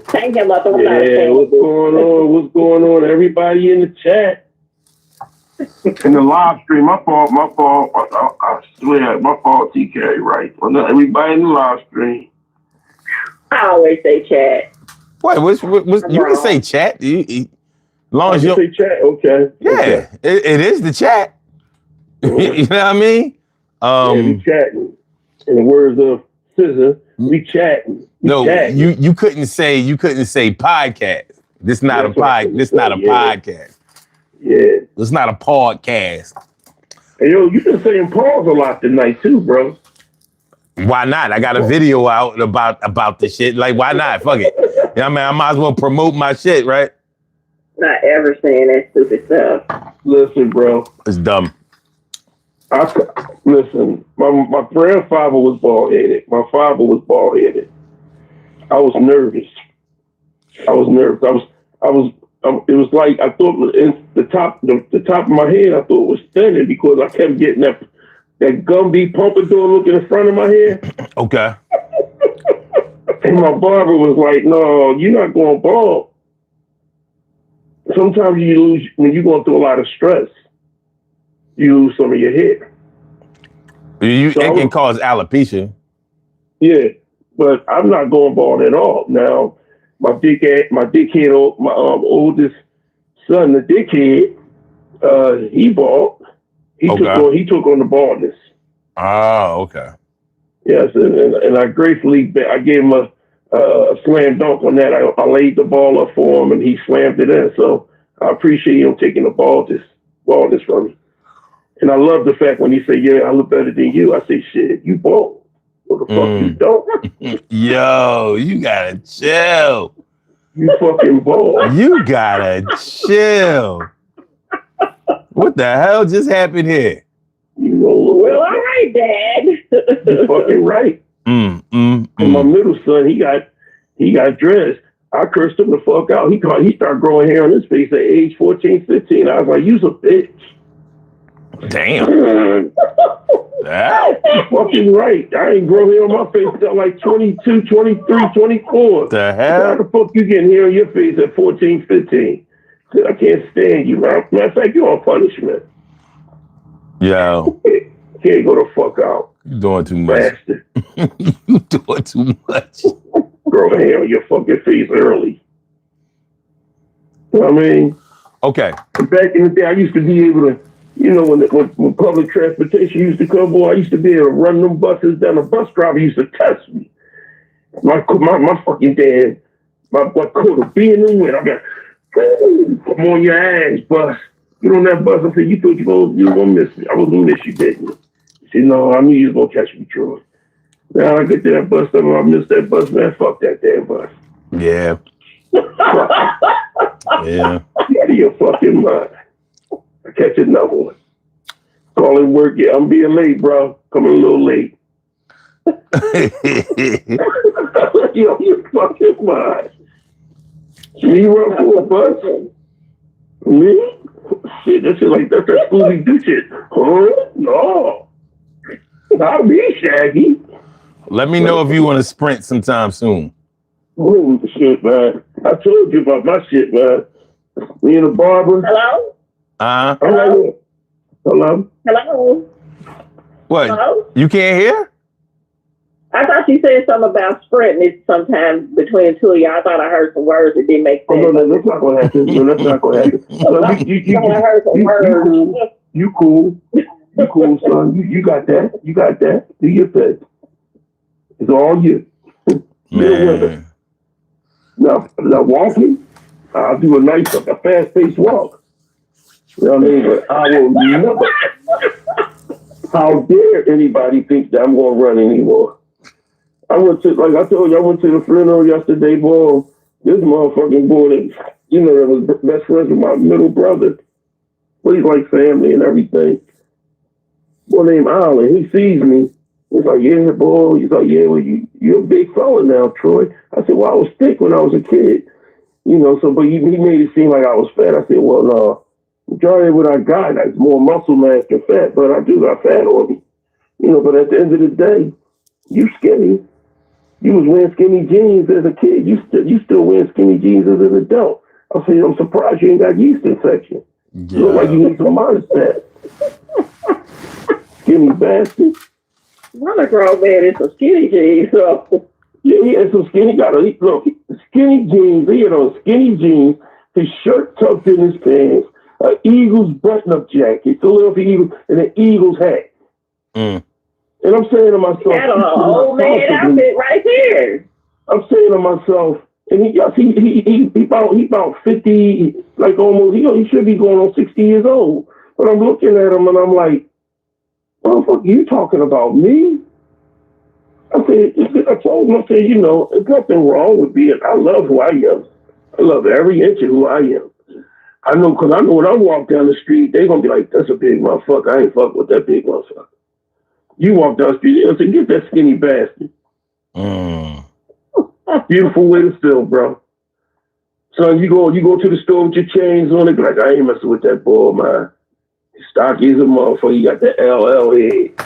Thank him up. What's going on? Everybody in the chat. In the live stream, my fault. I swear, my fault, TK, right? Well, not everybody in the live stream. I always say chat. Wait, you can say chat. As long as you say chat, okay. Yeah, okay. It is the chat. You know what I mean? We chatting. In the words of SZA, we chatting. You couldn't say podcast. This not a podcast. Yeah. It's not a podcast. Hey, yo, you've been saying pause a lot tonight too, bro. Why not? I got a video out about the shit. Like, why not? Fuck it. I mean, I might as well promote my shit, right? Not ever saying that stupid stuff. Listen, bro. It's dumb. Listen, my grandfather was bald headed. My father was bald headed. I was nervous. I was nervous. It was like I thought the top of my head. I thought was thinning because I kept getting that Gumby pompadour look in the front of my head. Okay. And my barber was like, "No, you're not going bald. Sometimes you lose when you're going through a lot of stress. You lose some of your hair. It can cause alopecia. Yeah, but I'm not going bald at all. Now, my oldest son, the dickhead, he bald. He took on the baldness. Oh, okay. Yes, and I gratefully I gave him a slam dunk on that. I laid the ball up for him, and he slammed it in. So I appreciate him taking the baldness from me. And I love the fact when he say, "Yeah, I look better than you." I say, "Shit, you bald. What the fuck you don't?" Yo, you gotta chill. You fucking bald. You gotta chill. What the hell just happened here? You know, well, all right, Dad. You're fucking right. And my middle son, he got dressed. I cursed him the fuck out. He started growing hair on his face at age 14, 15. I was like, "You's a bitch." Damn. Fucking right. I ain't grow hair on my face until like 22, 23, 24. The hell? How the fuck you getting hair on your face at 14, 15? I can't stand you, man. Matter of fact, you're on punishment. Yo. Can't go the fuck out. You doing too much. You doing too much. Grow hair on your fucking face early. You know what I mean? Okay. Back in the day, I used to be able to, you know, when public transportation used to come, boy, I used to be able to run them buses down. The bus driver used to test me. My fucking dad, my coat of being in the wind. I got, I'm on your ass, bus. Get on that bus. I said, "You thought you were gonna miss me. I was gonna miss you, didn't you?" He said, "No, I knew you was gonna catch me, Troy." Now I get to that bus stop and I miss that bus, man. Fuck that damn bus. Yeah. Yeah. Get out of your fucking mind. I catch another one. Calling work. Yeah, I'm being late, bro. Coming a little late. Yo, you fucking mind. Me run for a bus? Me? Shit, that's that Scooby Doo shit. Huh? No. Not me, Shaggy. Let me know if you want to sprint sometime soon. Oh, shit, man. I told you about my shit, man. Me and the barber. Hello? Hello? Hello? Hello? What? Hello? You can't hear? I thought you said something about sprinting sometimes between two of y'all. I thought I heard some words that didn't make sense. Oh, no, that's not going to happen. No, that's not going to happen. I heard some words. You cool. You cool, son. You got that. You got that. Do your thing. It's all you. Man. Now walking, I'll do a fast-paced walk. You know what I mean? But I will never. How dare anybody think that I'm going to run anymore? I told you, I went to the funeral yesterday, boy. This motherfucking boy that was best friends with my middle brother. But he's like family and everything. Boy named Alan, he sees me. He's like, "Yeah, boy." He's like, "Yeah, well, you're a big fella now, Troy." I said, "Well, I was thick when I was a kid." But he made it seem like I was fat. I said, "Well, no. Majority of what I got is more muscle mass than fat, but I do got fat on me." But at the end of the day, you skinny. You was wearing skinny jeans as a kid. You still wearing skinny jeans as an adult. I said, "I'm surprised you ain't got yeast infection. Yeah. You look like you need some monostat." Skinny bastard. I'm a grown man in some skinny jeans. So. Yeah, he had some skinny. Skinny jeans. He had on skinny jeans. His shirt tucked in his pants. An Eagles button-up jacket, Philadelphia Eagles, and an Eagles hat. And I'm saying to myself, "Got an old man outfit right here." I'm saying to myself, and he about 50, like almost. He should be going on 60 years old. But I'm looking at him and I'm like, "What the fuck are you talking about, me?" I told him, there's nothing wrong with being. I love who I am. I love every inch of who I am. I know, because I know when I walk down the street, they going to be like, that's a big motherfucker. I ain't fucking with that big motherfucker. You walk down the street, they'll say, get that skinny bastard. Beautiful way to feel, bro. Son, you go to the store with your chains on it, be like, I ain't messing with that boy, man. Stocky as a motherfucker. You got the LL head.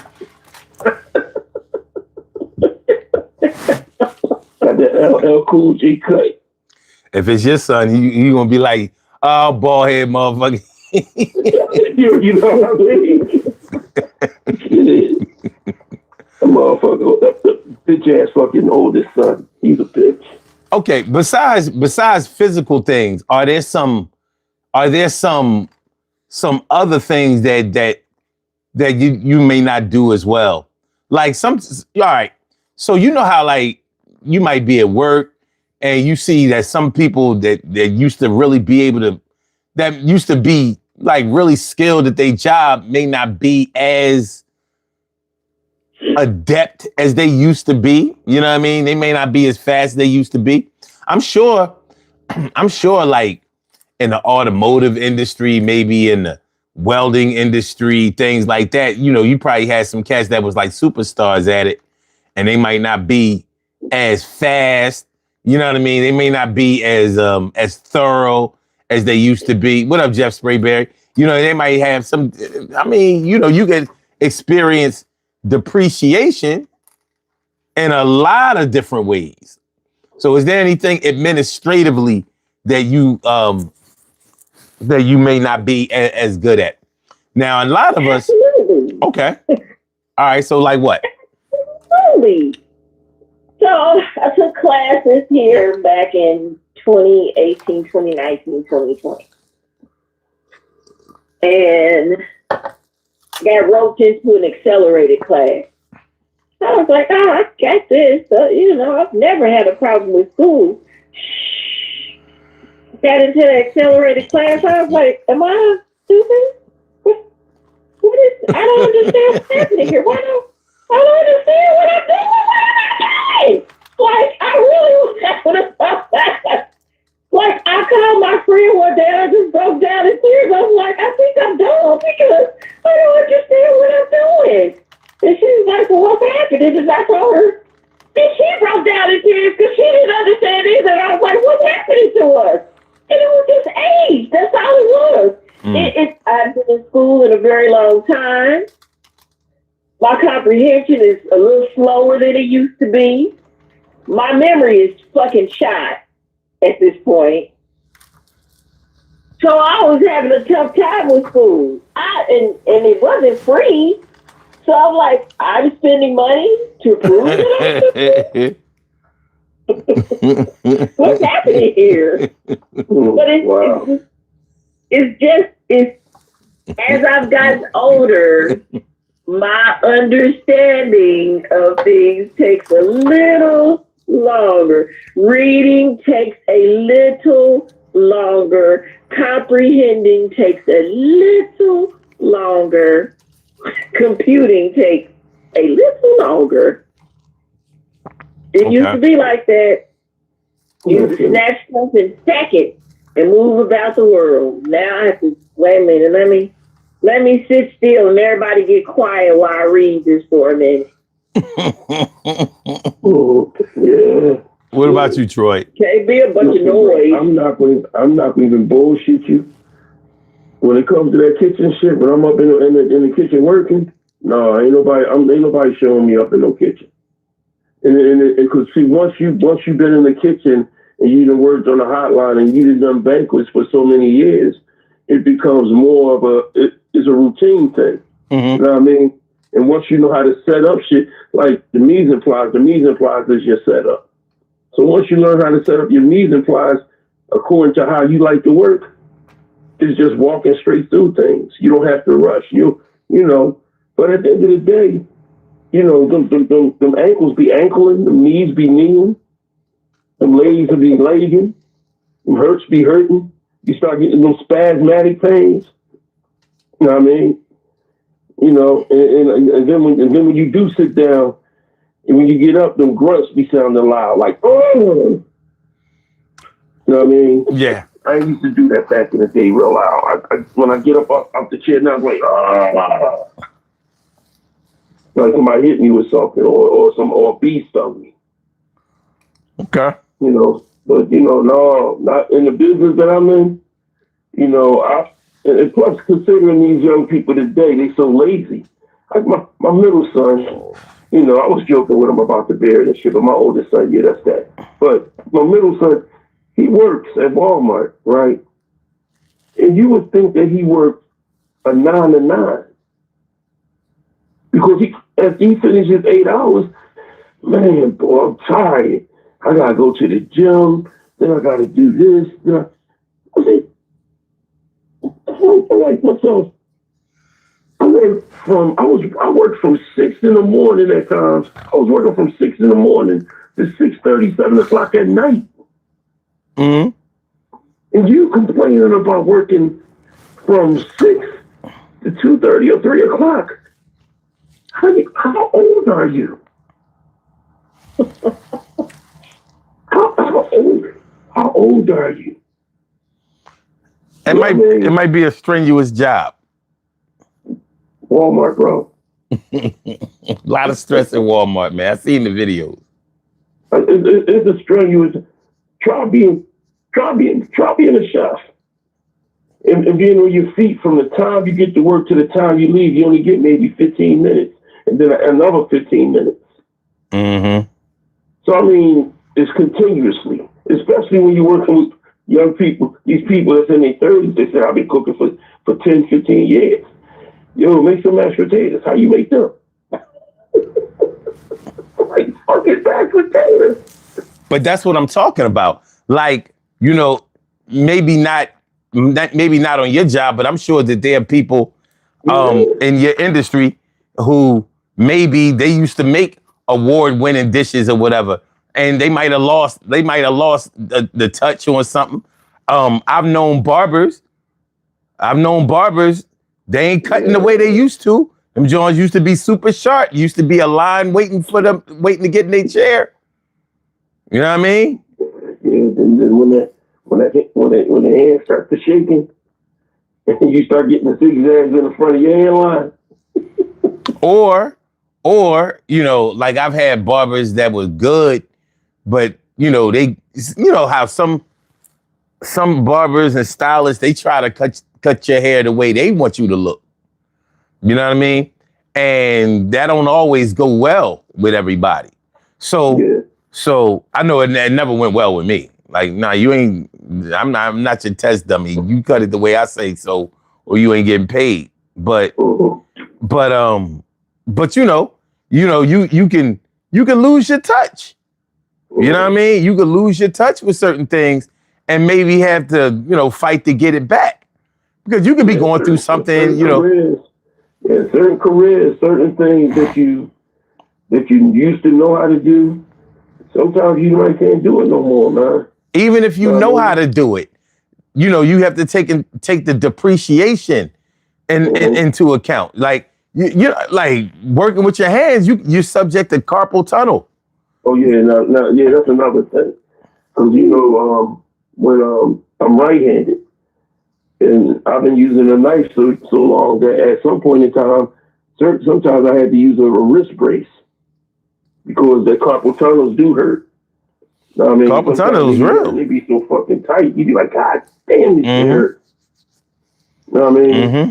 Got the LL Cool J cut. If it's your son, you gonna be like, oh, bald head motherfucker. you know what I mean? A motherfucker, bitch ass fucking oldest son. He's a bitch. Okay, besides physical things, are there some other things that you may not do as well? Like all right. So you know how like you might be at work and you see that some people that used to really be able to, that used to be like really skilled at their job may not be as adept as they used to be. You know what I mean? They may not be as fast as they used to be. I'm sure like in the automotive industry, maybe in the welding industry, things like that, you know, you probably had some cats that was like superstars at it and they might not be as fast. You know what I mean? They may not be as thorough as they used to be. What up, Jeff Sprayberry? You know, they might have some, I mean, you know, you could experience depreciation in a lot of different ways. So is there anything administratively that you may not be as good at? Now, a lot of us, Absolutely. okay. All right, so like what? Absolutely. So I took classes here back in 2018, 2019, 2020. And got roped into an accelerated class. I was like, oh, I got this. You know, I've never had a problem with school. Got into the accelerated class. I was like, am I stupid? What is, I don't understand what's happening here. I don't understand what I'm doing. What am I doing? Like, I really was having a that. Like, I called my friend one day. I just broke down in tears. I was like, I think I'm dumb because I don't understand what I'm doing. And she was like, well, what's happening? And I told her. And she broke down in tears because she didn't understand either. And I was like, what's happening to us? And it was just age. That's all it was. I've been in school in a very long time. My comprehension is a little slower than it used to be. My memory is fucking shot at this point. So I was having a tough time with school. And it wasn't free. So I'm like, I'm spending money to prove that I'm what's happening here? But it's just as I've gotten older, my understanding of things takes a little longer. Reading takes a little longer. Comprehending takes a little longer. Computing takes a little longer. It used to be like that. You snatch something second and move about the world. Now I have to wait a minute. Let me sit still and everybody get quiet while I read this for a minute. What about you, Troy? Can't be a bunch of noise. I'm not going to even bullshit you. When it comes to that kitchen shit, when I'm up in the kitchen working, no, ain't nobody showing me up in no kitchen. And because see, once you've been in the kitchen and you done worked on the hotline and you done banquets for so many years, it becomes more of it's a routine thing. You know what I mean? And once you know how to set up shit, like the mise en place is your setup. So once you learn how to set up your mise en place according to how you like to work, it's just walking straight through things. You don't have to rush. You know. But at the end of the day, you know, them ankles be ankling, them knees be kneeling, them legs will be legging, them hurts be hurting. You start getting those spasmodic pains. You know what I mean? You know, and then when you do sit down, and when you get up, them grunts be sounding loud, like, oh. You know what I mean? Yeah. I ain't used to do that back in the day real loud. When I get up off the chair now, I'm like, ah. Like somebody hit me with something or a bee stung me. Okay. You know, but no, not in the business that I'm in. You know, and plus considering these young people today, they so lazy. Like my middle son, you know, I was joking with him about the beard and shit, but my oldest son, yeah, that's that. But my middle son, he works at Walmart, right? And you would think that he worked a 9 to 9 because as he finishes 8 hours, man, boy, I'm tired. I gotta go to the gym. Then I gotta do this. I'm like myself. I worked from 6 in the morning at times. I was working from 6 in the morning to 6:30, 7 o'clock at night. Mm-hmm. And you complaining about working from 6 to 2:30 or 3 o'clock. How old are you? How old are you? It might be a strenuous job. Walmart, bro. A lot of stress at Walmart, man. I seen the videos. It's a strenuous. Try being a chef and being on your feet from the time you get to work to the time you leave. You only get maybe 15 minutes, and then another 15 minutes. Mm-hmm. So I mean, it's continuously, especially when you're working with young people. These people that's in their 30s, they say, "I've been cooking for 10, 15 years." Yo, make some mashed potatoes. How you make them? Like fucking mashed potatoes. But that's what I'm talking about. Like, you know, maybe not on your job, but I'm sure that there are people in your industry who maybe they used to make award-winning dishes or whatever, and they might have lost the touch on something. I've known barbers. They ain't cutting the way they used to. Them joints used to be super sharp. Used to be a line waiting to get in their chair. You know what I mean? And then when the hand starts to shaking, and you start getting the zigzags in the front of your hairline. Or you know, like I've had barbers that was good, but you know how some barbers and stylists, they try to cut your hair the way they want you to look. You know what I mean? And that don't always go well with everybody. So I know it never went well with me. Like, nah, you ain't. I'm not your test dummy. You cut it the way I say so, or you ain't getting paid. But you know, you can lose your touch. You know what I mean? You can lose your touch with certain things, and maybe have to fight to get it back, because you could be going through something. Certain careers, certain things that you used to know how to do. Sometimes you might can't do it no more, man. Even if you know how to do it, you have to take the depreciation into account. Like you like working with your hands, you're subject to carpal tunnel. Oh yeah, yeah, that's another thing. Because when I'm right-handed, and I've been using a knife so long that at some point in time, sometimes I had to use a wrist brace because the carpal tunnels do hurt. Know what I mean? Carpal tunnel is real. They be so fucking tight. You be like, God damn, this shit hurt. You know what I mean? Mm-hmm.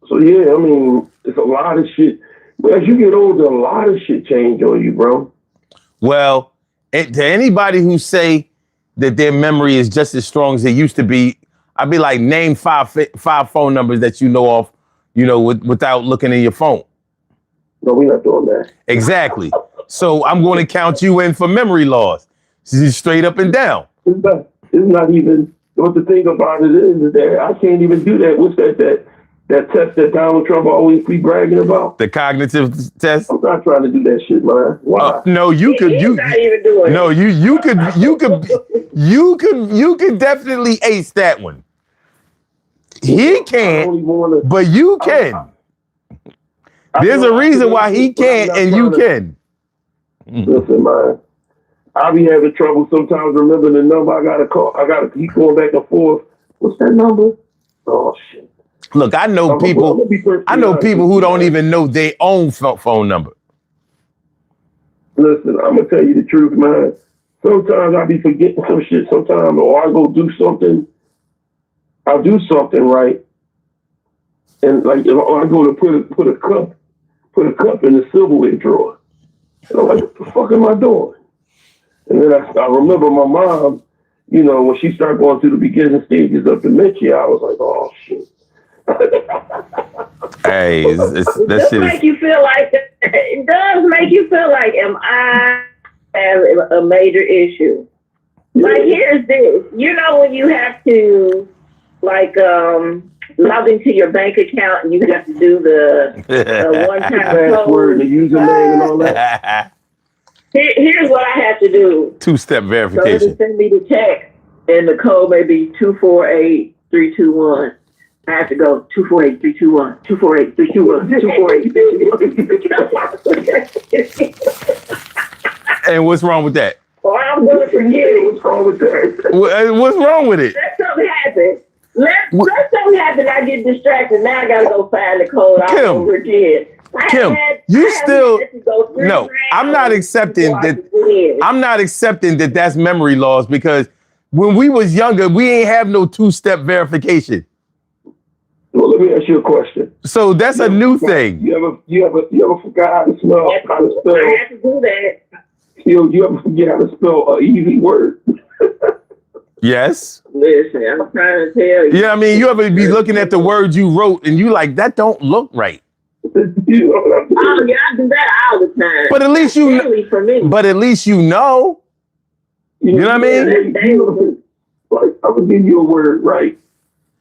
So yeah, I mean, it's a lot of shit. But as you get older, a lot of shit change on you, bro. Well, to anybody who say that their memory is just as strong as it used to be, I'd be like, name five phone numbers that you know of, without looking in your phone. No, we're not doing that. Exactly. So I'm going to count you in for memory loss. Straight up and down. It's not even. What the thing about it is that I can't even do that. What's that test that Donald Trump always be bragging about? The cognitive test. I'm not trying to do that shit, man. Why? No, you could. He's not even doing no, you could definitely ace that one. He can't, but you can. There's a reason why he can't and you can. Listen, man. I be having trouble sometimes remembering the number I gotta call. I gotta keep going back and forth What's that number? Oh shit. Look, I know people who don't even know their own phone number. Listen, I'm gonna tell you the truth, man. Sometimes I be forgetting some shit sometimes, or I go do something. I'll do something right. And like I go to put a cup in the silverware drawer. And I'm like, what the fuck am I doing? And then I remember my mom, you know, when she started going through the beginning stages of dementia, I was like, oh shit. Hey, that shit make you feel like it does make you feel like, am I having a major issue? Like, here's this. You know, when you have to like log into your bank account and you have to do the one-time password, the username, and all that. Here's what I have to do. Two-step verification. So they send me the text, and the code may be 248321. I have to go 248321, 248321. And what's wrong with that? Well, I'm gonna forget it. What's wrong with that? What's wrong with it? Let something happen. Let something happen. I get distracted. Now I gotta go find the code all over again. Kim, no, I'm not accepting that. I'm not accepting that that's memory loss, because when we was younger, we ain't have no two-step verification. Well, let me ask you a question. So that's a new thing. You ever forgot how to spell? I have to do that. You ever forget how to spell an easy word? Yes. Listen, I'm trying to tell you. Yeah, I mean, you ever be looking at the words you wrote and you like, that don't look right. Oh yeah, I do that all the time. But at least you know. For me. But at least you know. You know what I mean? Like, I would give you a word, right?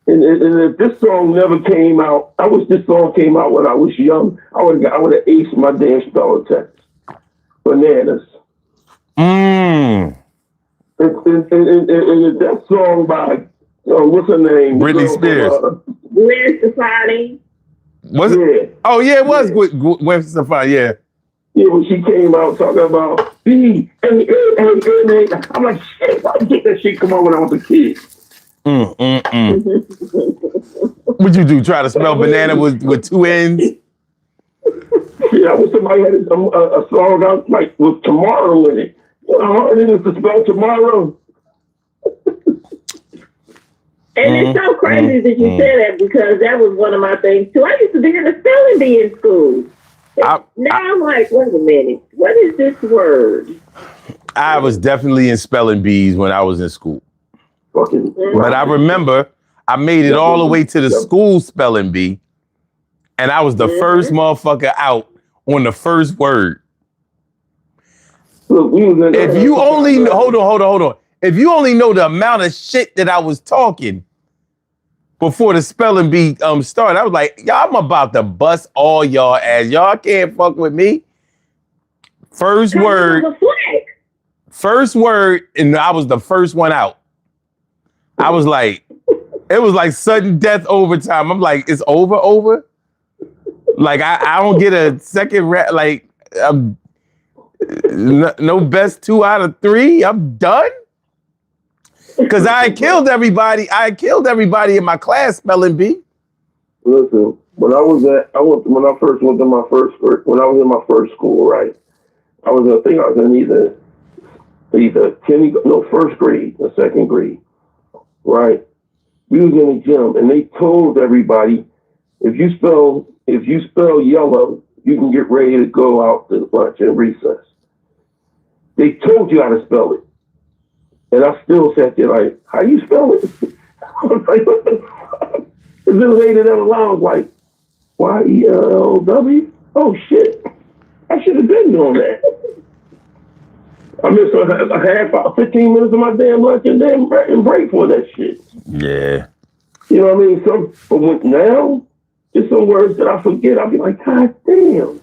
And if this song never came out, this song came out when I was young, I would have aced my damn spelling test. Bananas. And that song by what's her name? Britney Spears. Gwen Stefani. Was it? Oh yeah, it was Gwen Stefani. Yeah. Yeah, when she came out talking about B and I'm like, shit, why did that shit come on when I was a kid? What'd you do? Try to spell banana with two N's? Yeah, somebody had a song out like with tomorrow in it. And it is to spell tomorrow. And it's so crazy that you said that, because that was one of my things too. I used to be in a spelling bee in school. I'm like, wait a minute, what is this word? I was definitely in spelling bees when I was in school. But I remember I made it all the way to the school spelling bee, and I was the first motherfucker out on the first word. If you only hold on. If you only know the amount of shit that I was talking before the spelling bee started, I was like, y'all, I'm about to bust all y'all ass. Y'all can't fuck with me. First word, and I was the first one out. I was like, it was like sudden death overtime. I'm like, it's over? Like, I don't get a second like, no best 2 out of 3. I'm done. Because I killed everybody in my class spelling bee. Listen, when I was in my first school, right? I was in either first grade or second grade, right? We was in the gym and they told everybody, if you spell yellow, you can get ready to go out to lunch and recess. They told you how to spell it. And I still sat there like, how you spell it? I was like, what the fuck? And then later down the line, I was like, YELW? Oh shit. I should have been doing that. I missed a half hour, 15 minutes of my damn lunch and damn break for that shit. Yeah. You know what I mean? But now, just some words that I forget, I'll be like, God damn.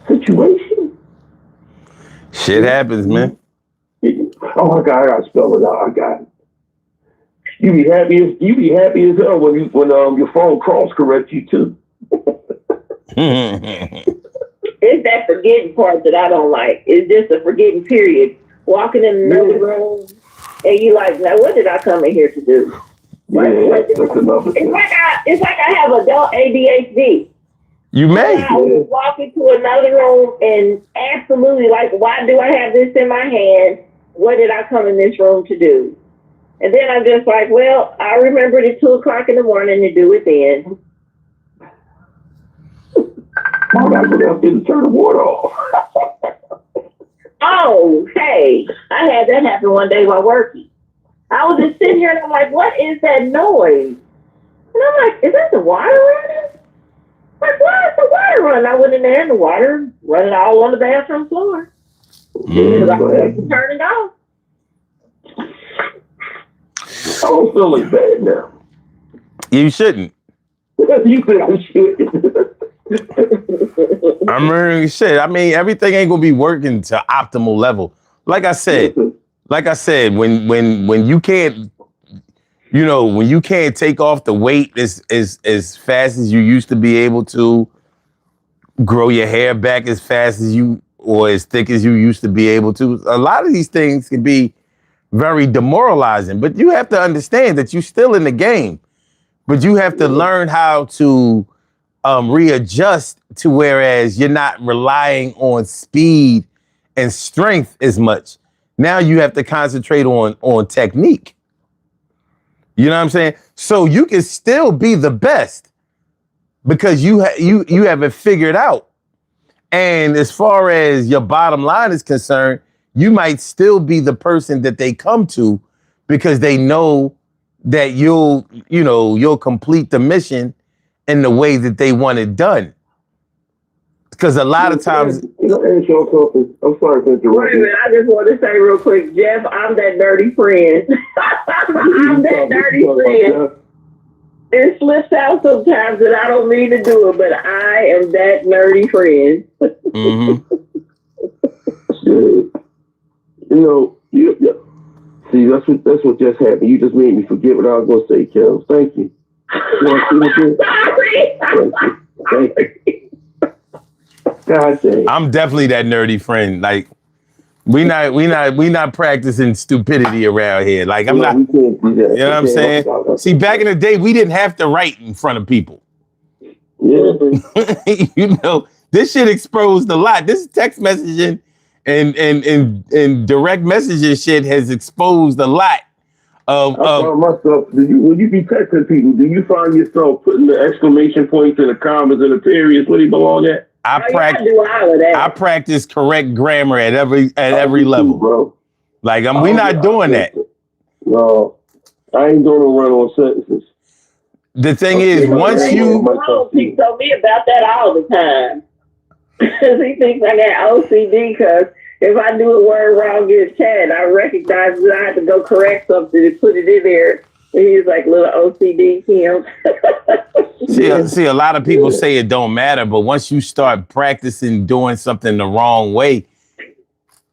Situation? Shit happens, man. Oh my God, I gotta spell it out. I got it. You be happy as hell when your phone cross corrects you too. It's that forgetting part that I don't like. It's just a forgetting period. Walking in another room And you like, now what did I come in here to do? That's another thing. It's like I have adult ADHD. You may. I would walk into another room and absolutely like, why do I have this in my hand? What did I come in this room to do? And then I'm just like, well, I remembered at 2:00 in the morning to do it then. I gotta go downstairs and turn the water off. Oh, hey, I had that happen one day while working. I was just sitting here and I'm like, what is that noise? And I'm like, is that the water running? Like, why is the water running? I went in there and the water running all on the bathroom floor. Because I had to turn it off. I don't feel like bad now. You shouldn't. You think I should? I mean, shit. I mean, everything ain't gonna be working to optimal level. Like I said, when you can't, you know, when you can't take off the weight as fast as you used to be able to, grow your hair back as fast as you or as thick as you used to be able to. A lot of these things can be very demoralizing, but you have to understand that you're still in the game, but you have to learn how to readjust to whereas you're not relying on speed and strength as much. Now you have to concentrate on technique. You know what I'm saying? So you can still be the best because you have it figured out. And as far as your bottom line is concerned, you might still be the person that they come to because they know that you'll complete the mission in the way that they want it done. Because a lot of times, I'm sorry to interrupt. Wait a minute, I just want to say real quick, Jeff, I'm that dirty friend. I'm that dirty friend. It slips out sometimes that I don't mean to do it, but I am that nerdy friend. You know, see, that's what just happened. You just made me forget what I was going to say, Kel. Thank you. Sorry. Thank you. God dang. I'm definitely that nerdy friend. Like we not practicing stupidity around here. Like I'm not. We can't do that. You know what I'm saying? See, back in the day, we didn't have to write in front of people. Yeah. You know, this shit exposed a lot. This text messaging and direct messaging shit has exposed a lot of. I found myself. When you be texting people, do you find yourself putting the exclamation points and the commas and the periods where they belong at? I practice correct grammar at every level, bro. Like we not doing that. No, I ain't doing no run-on sentences. The thing is, once you... He told me about that all the time. He thinks I got OCD because if I do a word wrong in chat, I recognize that I have to go correct something and put it in there. And he's like, little OCD, Kim. See, a lot of people say it don't matter, but once you start practicing doing something the wrong way,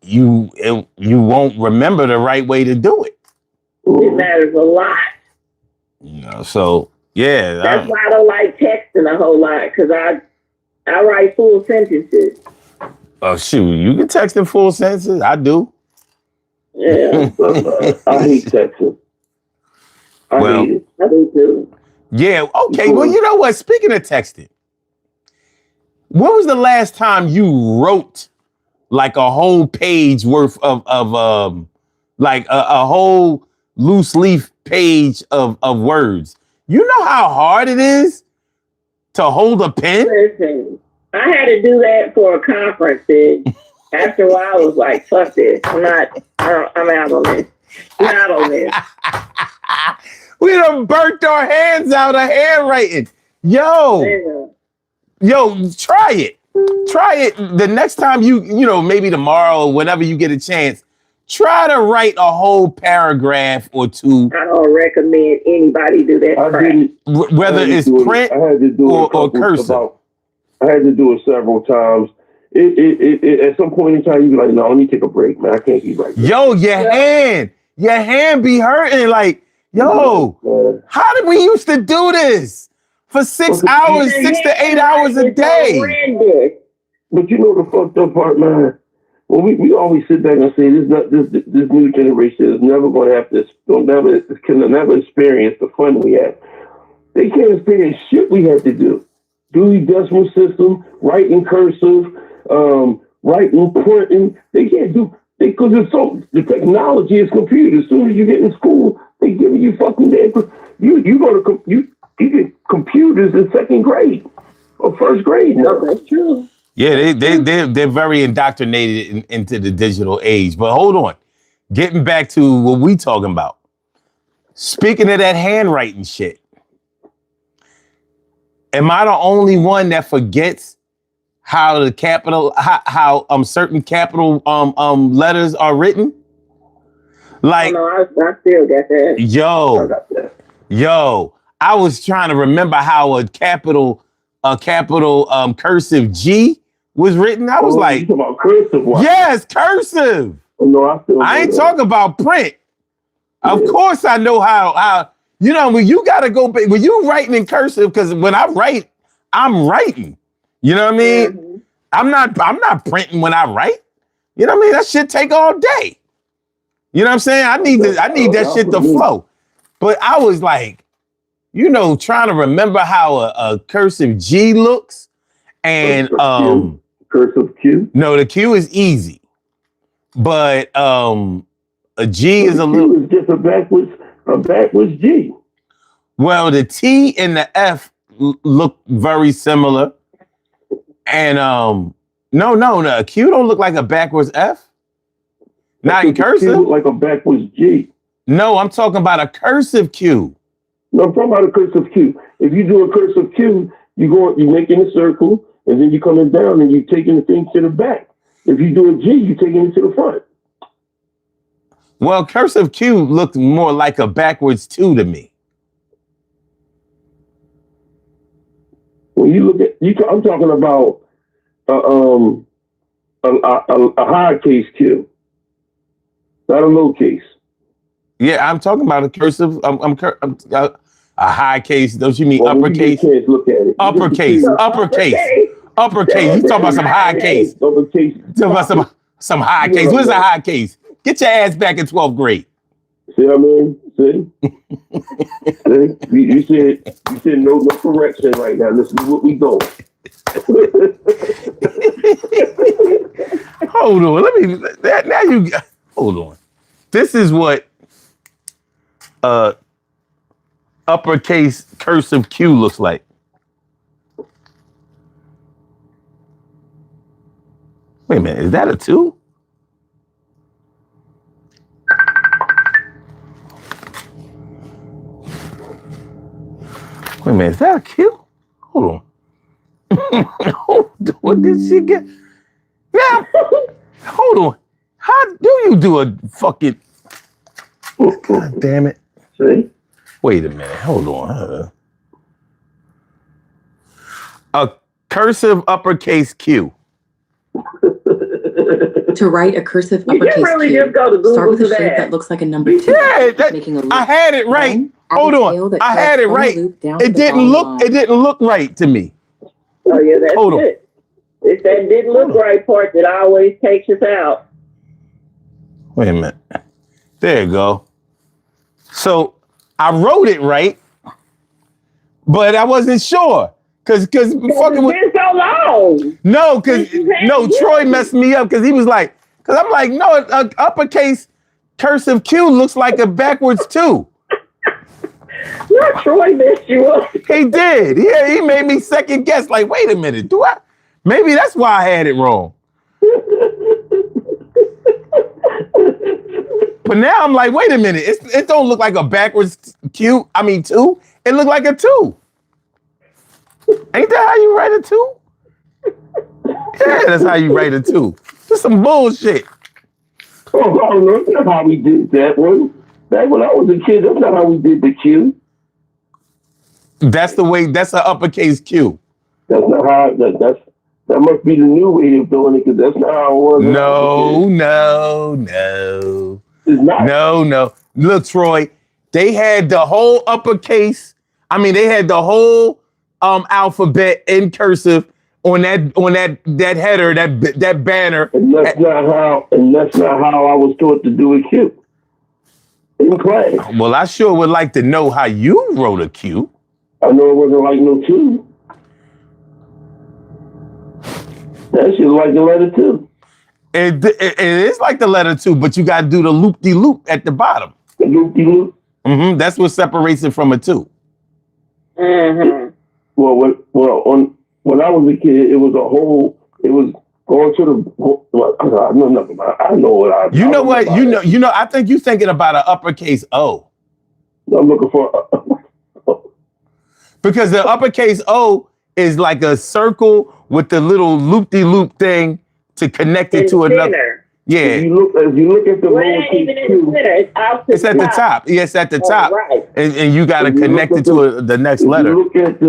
you won't remember the right way to do it. It matters a lot. You know, so yeah. That's why I don't like texting a whole lot, because I write full sentences. Oh shoot, you can text in full sentences. I do. Yeah. I hate texting. I hate it. I do too. Yeah, okay. Well, you know what? Speaking of texting, when was the last time you wrote like a whole page worth of like a whole loose leaf page of words? You know how hard it is to hold a pen? Listen, I had to do that for a conference. And after a while, I was like, fuck this. I'm out on this. I'm out on this. We done burnt our hands out of handwriting. Yo, try it. Try it the next time you know, maybe tomorrow or whenever you get a chance. Try to write a whole paragraph or two. I don't recommend anybody do that. Whether it's print or cursive. I had to do it several times. It at some point in time, you be like, no, let me take a break, man. I can't keep writing. Yo, your hand be hurting. Like, yo, how did we used to do this for 6 hours, 6 to 8 hours a day? But you know the fucked up part, man. Well, we always sit back and say this new generation is never going to have this. Can never experience the fun we have. They can't experience shit we had to do. Dewey Decimal System, writing cursive, writing, printing. They can't do because it's so the technology is computers. As soon as you get in school, they give you fucking you get computers in second grade or first grade. No, that's true. Yeah, they're very indoctrinated into the digital age. But hold on, getting back to what we talking about. Speaking of that handwriting shit, am I the only one that forgets how the capital how certain capital letters are written? Like, I still got that. yo, I was trying to remember how a capital cursive G was written. I was like, you talking about cursive one? Yes, cursive. Oh, no, I ain't talking about print. Yeah. Of course, I know how. You know, when you gotta go when you writing in cursive, because when I write, I'm writing. You know what I mean? Mm-hmm. I'm not printing when I write. You know what I mean? That shit take all day. You know what I'm saying? I need that shit to flow. But I was like, trying to remember how a cursive G looks. And cursive Q? No, the Q is easy. But a G is a little. Q is just a backwards G. Well, the T and the F look very similar. And no, the Q don't look like a backwards F. Not in cursive. Q look like a backwards G. No, I'm talking about a cursive Q. No, I'm talking about a cursive Q. If you do a cursive Q, you're making a circle, and then you're coming down and you're taking the thing to the back. If you do a G, you're taking it to the front. Well, cursive Q looked more like a backwards 2 to me. When you look at I'm talking about a high case Q, not a low case. Yeah, I'm talking about a cursive. A high case. Don't you mean uppercase? Look at it. Uppercase. You talking about some high case? Uppercase. You talking about some high case? What's a high case? Get your ass back in 12th grade. See what I mean? See? You said no correction right now. Listen to what we doing. Hold on. Hold on. This is what uppercase cursive Q looks like. Wait a minute, is that a 2? Wait a minute, is that a Q? Hold on. What did she get? Now, hold on. How do you do a fucking... God damn it. See? Wait a minute, hold on. A cursive uppercase Q. To write a cursive uppercase Q, start with a shape that looks like a number 2. Yeah, I had it right. Then, hold on, I had it right. It didn't look right to me. Oh yeah, that's it. It's that didn't look right part that always takes us out. Wait a minute. There you go. So I wrote it right, but I wasn't sure. Cause fucking it's been so long. No, Troy messed me up because he was like, because I'm like, no, uppercase cursive Q looks like a backwards 2. Not Troy messed you up. He did. Yeah, he made me second guess. Like, wait a minute, do I? Maybe that's why I had it wrong. But now I'm like, wait a minute, it don't look like a backwards 2. It looked like a 2. Ain't that how you write a 2? Yeah, that's how you write a 2. That's some bullshit. Oh, that's not how we did that one. Back when I was a kid, that's not how we did the Q. That's an uppercase Q. That's not how, that must be the new way of doing it, because that's not how it was. No. It's not. No. Look, Troy, they had the whole uppercase. They had the whole alphabet in cursive, on that header, that banner. And that's not how I was taught to do a Q in class. Well, I sure would like to know how you wrote a Q. I know it wasn't like no 2. That shit like the letter 2. It is like the letter 2, but you got to do the loop-de-loop at the bottom. The loop-de-loop? Mm-hmm. That's what separates it from a 2. Mm-hmm. Well, when I was a kid, it was going to the. Well, I know nothing about it. I know what I. You know what? You know. I think you're thinking about an uppercase O. I'm looking for. Because the uppercase O is like a circle with the little loop-de-loop thing to connect it to another. Center. Yeah. If you look at the lowercase Q, it's at the top. Yes, at the top. Right. And you got to connect it to the next letter. You look at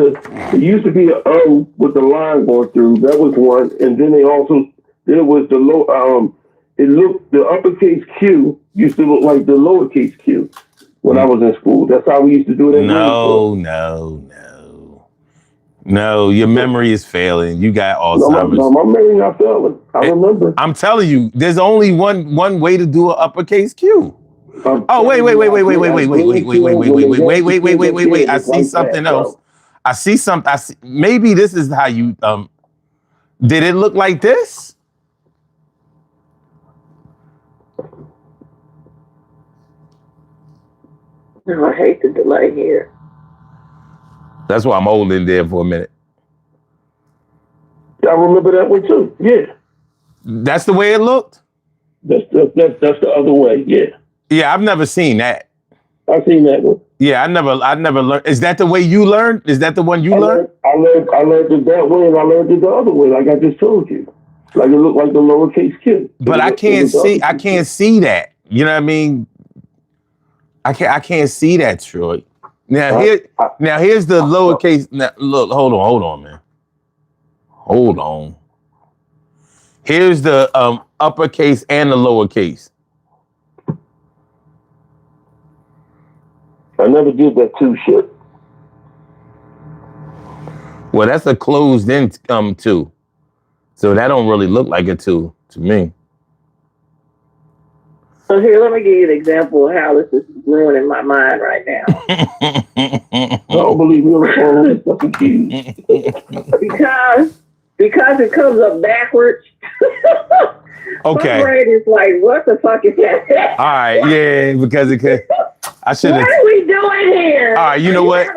it used to be an O with the line going through. That was one, and then there was the low. The uppercase Q used to look like the lowercase Q when I was in school. That's how we used to do it. No, your memory is failing. You got Alzheimer's. No, my memory not failing. I remember. I'm telling you, there's only one way to do an uppercase Q. Wait. I see something else. I see something. Maybe this is how you did it look like this? Oh, I hate the delay here. That's why I'm holding there for a minute. I remember that one too. Yeah. That's the way it looked? That's the other way, yeah. Yeah, I've never seen that. I've seen that one. Yeah, I never learned. Is that the way you learned? Is that the one you learned? I learned it that way, and I learned it the other way, like I just told you. Like it looked like the lowercase Q. But I can't see that. You know what I mean? I can't see that, Troy. Now here's the lowercase. Now, look, hold on, man. Hold on. Here's the uppercase and the lowercase. I never did that 2 shit. Well, that's a closed in 2. So that don't really look like a 2 to me. So here, let me give you an example of how this is ruining my mind right now. I don't believe you on the fucking keys. Because it comes up backwards. Okay. My brain is like, what the fuck is that? All right, yeah, because it could. I should have. What are we doing here? All right, you know what?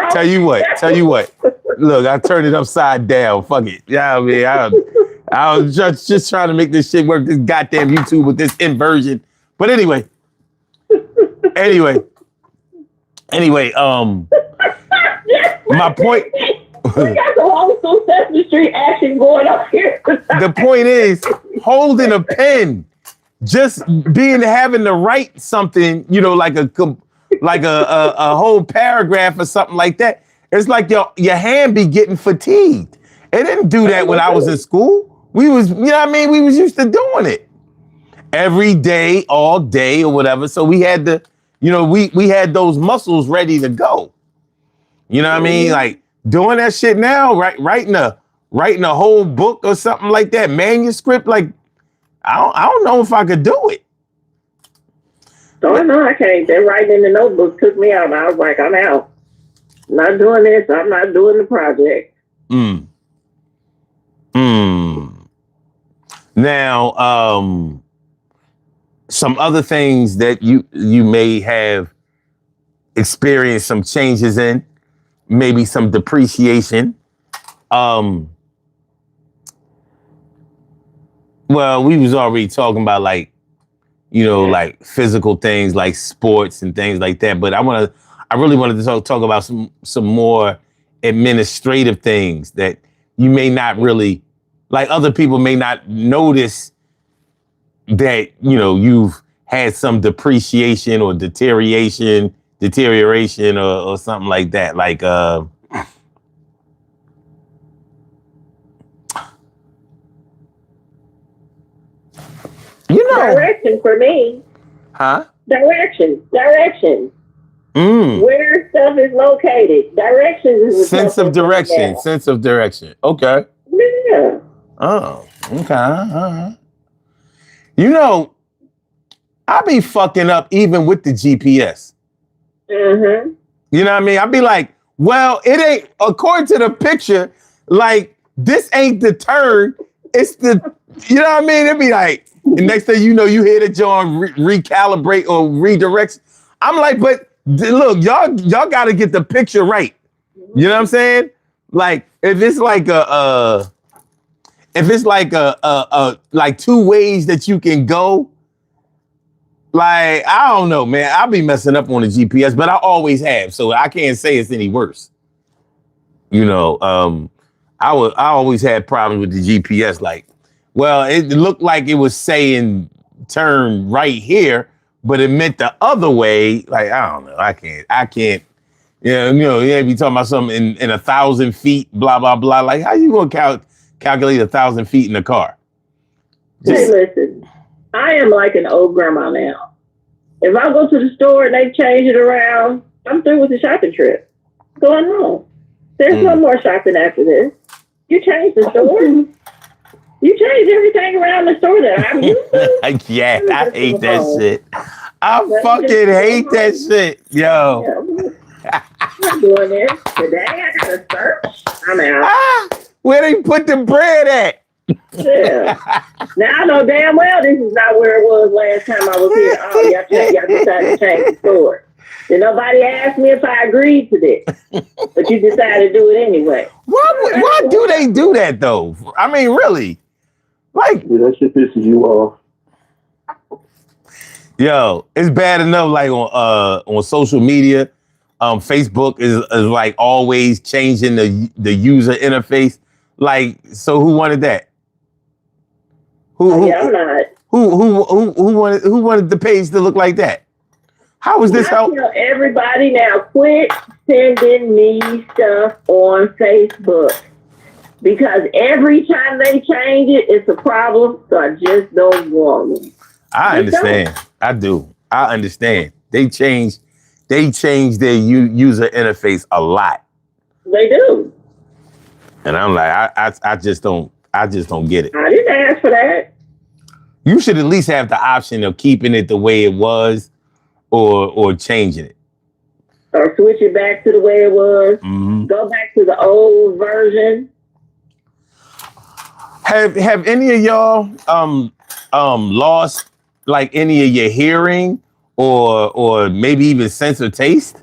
Tell you what. Look, I turned it upside down. Fuck it. Yeah, I mean, I was just trying to make this shit work. This goddamn YouTube with this inversion. But anyway. My point. We got the whole Sesame Street action going on here. The point is, holding a pen, just having to write something, you know, like a whole paragraph or something like that. It's like your hand be getting fatigued. It didn't do that when I was in school. We was, you know what I mean? We was used to doing it every day, all day or whatever. So we had to, you know, we had those muscles ready to go. You know what I mean? Like doing that shit now, writing a whole book or something like that, manuscript, like I don't know if I could do it. Oh no, I can't. That writing in the notebook took me out. I was like, I'm out. I'm not doing this. I'm not doing the project. Now, some other things that you may have experienced some changes in, maybe some depreciation. Well, we was already talking about like, you know, like physical things like sports and things like that. But I really wanted to talk about some more administrative things that you may not really, like other people may not notice that, you know, you've had some depreciation or deterioration or something like that. Like, you know, direction for me. Huh? Direction. Where stuff is located. Directions is sense of direction. Okay. Yeah. Oh, okay. You know, I be fucking up even with the GPS. Mm-hmm. You know what I mean? I'd be like, well, it ain't, according to the picture, like, this ain't the turn. It's the, you know what I mean? It'd be like, the next thing you know, you hear the John recalibrate or redirects. I'm like, but look, y'all got to get the picture right. You know what I'm saying? Like, if it's like like two ways that you can go, like, I don't know, man. I'll be messing up on the GPS, but I always have, so I can't say it's any worse. You know, I always had problems with the GPS. Like, well, it looked like it was saying turn right here, but it meant the other way. Like, I don't know. I can't. Yeah, you be talking about something in 1,000 feet, blah blah blah. Like, how you gonna calculate 1,000 feet in a car? Hey, listen, I am like an old grandma now. If I go to the store and they change it around, I'm through with the shopping trip. Going home. There's no more shopping after this. You change the store. You change everything around the store that I'm used to. Yeah, I hate that shit. I fucking hate that shit, yo. I'm not doing this. Today I gotta search. I'm out. Where they put the bread at? Yeah. Now I know damn well this is not where it was last time I was here. Oh, y'all decided to change the store. Did nobody ask me if I agreed to this? But you decided to do it anyway. Why do they do that though? I mean, really? Like, that shit pisses you off. Yo, it's bad enough like on social media. Facebook is like always changing the user interface. Like, so who wanted that? Who wanted the page to look like that? How was this help? Tell everybody now, quit sending me stuff on Facebook. Because every time they change it, it's a problem. So I just don't want them. I understand. I do. I understand. They change their user interface a lot. They do. And I'm like, I just don't get it. I didn't ask for that. You should at least have the option of keeping it the way it was or changing it. Or switch it back to the way it was. Mm-hmm. Go back to the old version. Have any of y'all lost like any of your hearing or maybe even sense of taste?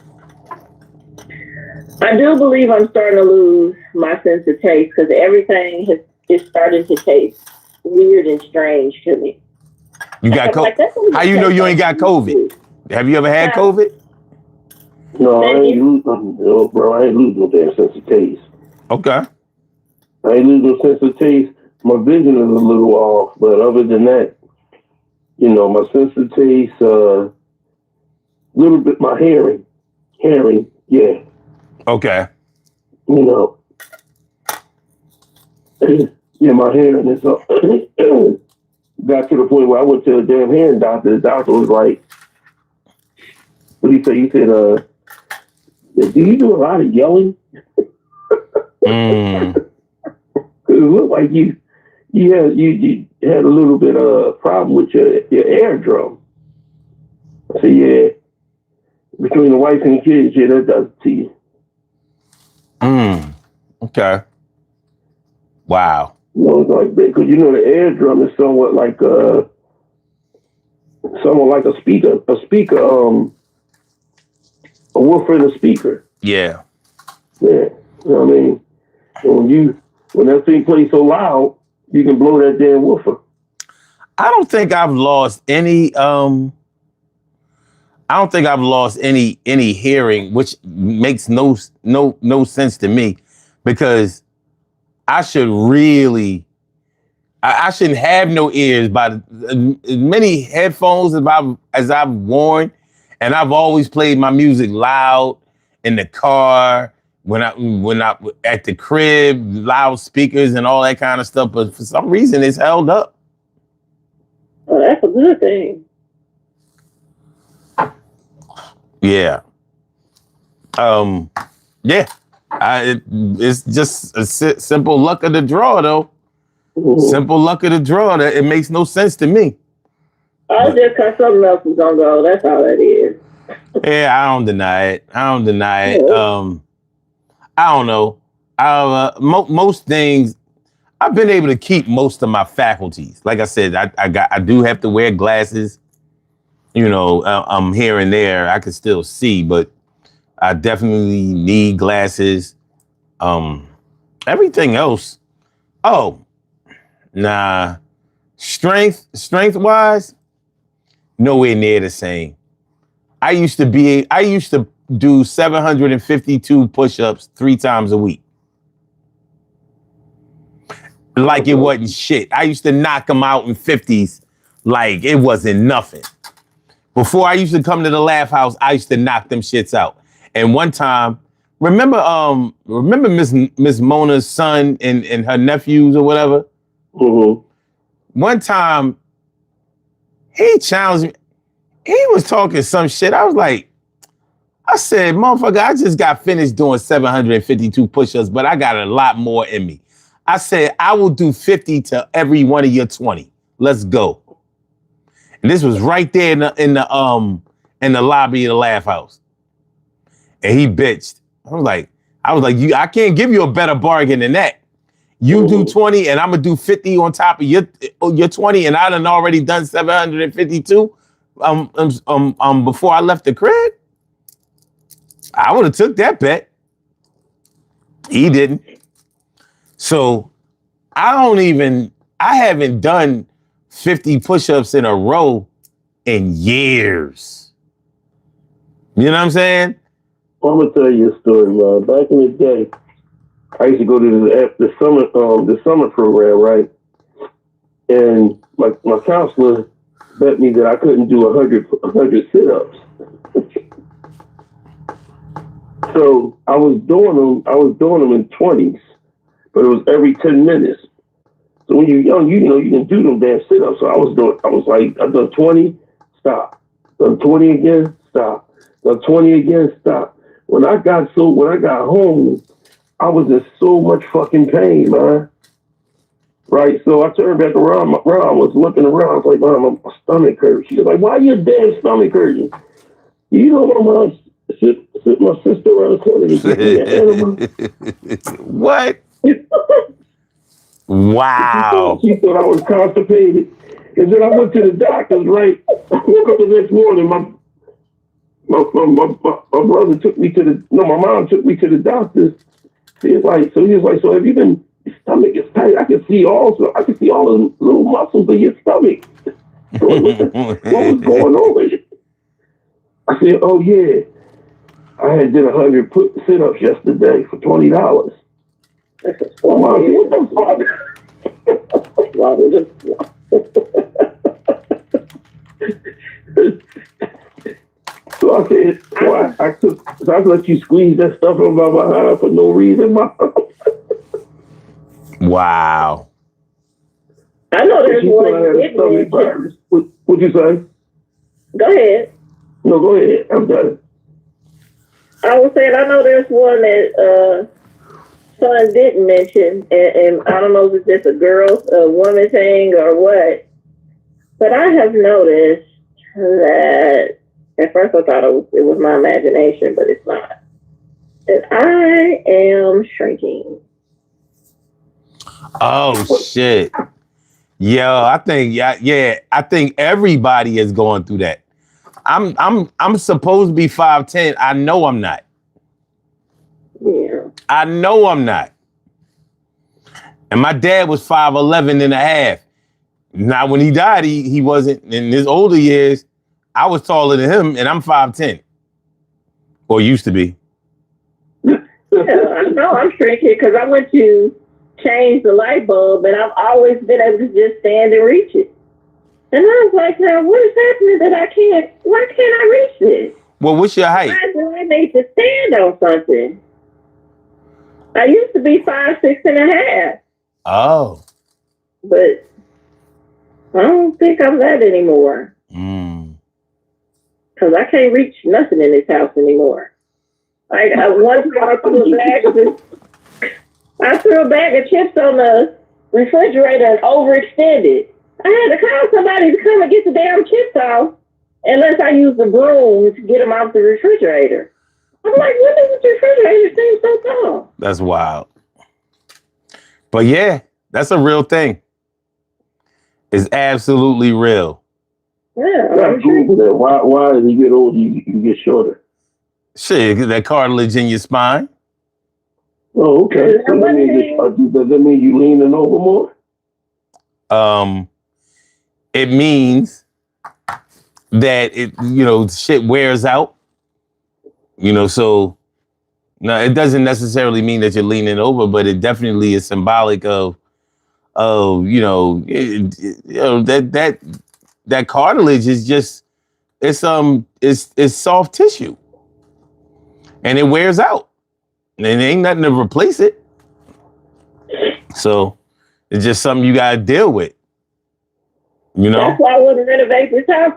I do believe I'm starting to lose my sense of taste because everything is starting to taste weird and strange to me. You got COVID? How you know you ain't got COVID? Have you ever had COVID? No, I ain't losing no damn sense of taste. Okay. I ain't losing no sense of taste. My vision is a little off, but other than that, my sense of taste, little bit, my hearing, yeah. Okay. Yeah, my hearing is got to the point where I went to a damn hearing doctor. The doctor was like, what did he say? He said, do you do a lot of yelling? It looked like you had a little bit of problem with your eardrum. I said, yeah. Between the wife and the kids, yeah, that does it to you. Okay. Wow. Like because the eardrum is somewhat like a speaker, a woofer and a speaker. Yeah. Yeah. You know what I mean? And when that thing plays so loud, you can blow that damn woofer. I don't think I've lost any hearing, which makes no sense to me, because I should really, I shouldn't have no ears. By as many headphones as I've worn, and I've always played my music loud in the car, when I at the crib, loud speakers and all that kind of stuff. But for some reason, it's held up. Oh, that's a good thing. Yeah. Yeah. It's just a simple luck of the draw, though. Ooh. Simple luck of the draw. That it makes no sense to me. Oh, just because something else is gonna go. That's all that is. Yeah, I don't deny it. I don't know. Most things I've been able to keep most of my faculties. Like I said, I do have to wear glasses. You know, I'm here and there. I can still see, but I definitely need glasses. Everything else. Oh, nah. Strength wise, nowhere near the same. I used to do 752 push-ups 3 times a week. Like it wasn't shit. I used to knock them out in 50s like it wasn't nothing. Before I used to come to the Laugh House, I used to knock them shits out. And one time, remember Miss Mona's son and her nephews or whatever? Mm-hmm. One time, he challenged me. He was talking some shit. I said, motherfucker, I just got finished doing 752 push-ups, but I got a lot more in me. I said, I will do 50 to every one of your 20. Let's go. And this was right there in the lobby of the Laugh House. And he bitched. I was like, I can't give you a better bargain than that. You do 20 and I'm gonna do 50 on top of your 20, and I done already done 752 before I left the crib. I would have took that bet. He didn't. So I haven't done 50 push-ups in a row in years. You know what I'm saying? Well, I'm gonna tell you a story, man. Back in the day, I used to go to the summer program, right? And my counselor bet me that I couldn't do 100 sit-ups. So I was doing them in 20s, but it was every 10 minutes. So when you're young, you can do them damn sit-ups. So I done 20, stop. Done 20 again, stop. Done 20 again, stop. When I got home, I was in so much fucking pain, man. Right? So I turned back around. I was looking around. I was like, Mom, my stomach hurts. She was like, why your damn stomach hurting? You know what, Mom? Sit my sister around the corner to get me an enema. What? Wow. She thought I was constipated. And then I went to the doctor's, right? I woke up the next morning. My brother took me my mom took me to the doctor's. He was like, so have you been, your stomach is tight. I can see all the little muscles in your stomach. What was going on with it? I said, oh yeah. I had did 100 sit-ups yesterday for $20. Mom, what the fuck? So I said, I let you squeeze that stuff in my behind for no reason, Mom. Wow. I know there's one. What'd you say? Go ahead. No, go ahead. I'm done. I was saying, I know there's one that son didn't mention, and I don't know if it's just a woman thing or what, but I have noticed that at first I thought it was my imagination, but it's not. That I am shrinking. Oh shit. Yo, I think I think everybody is going through that. I'm supposed to be 5'10". I know I'm not. Yeah. I know I'm not. And my dad was 5'11" and a half. Now when he died, he wasn't. In his older years, I was taller than him, and I'm 5'10". Or used to be. Yeah, I know I'm shrinking because I went to change the light bulb, and I've always been able to just stand and reach it. And I was like, now what is happening that why can't I reach this? Well, what's your height? Why do I need to stand on something? I used to be 5'6" and a half. Oh. But I don't think I'm that anymore. Because I can't reach nothing in this house anymore. Like one time I threw a bag of chips on the refrigerator and overextended. I had to call somebody to come and get the damn chips off, unless I use the broom to get them off the refrigerator. I'm like, when does the refrigerator seem so tall? That's wild. But yeah, that's a real thing. It's absolutely real. Yeah, I'm Google that. Why as you get older, you get shorter? Shit, that cartilage in your spine. Oh, okay. So does that mean you leaning over more? It means that shit wears out. So no, it doesn't necessarily mean that you're leaning over, but it definitely is symbolic of that cartilage is just it's soft tissue, and it wears out, and there ain't nothing to replace it. So it's just something you gotta deal with. That's why I want to renovate this house.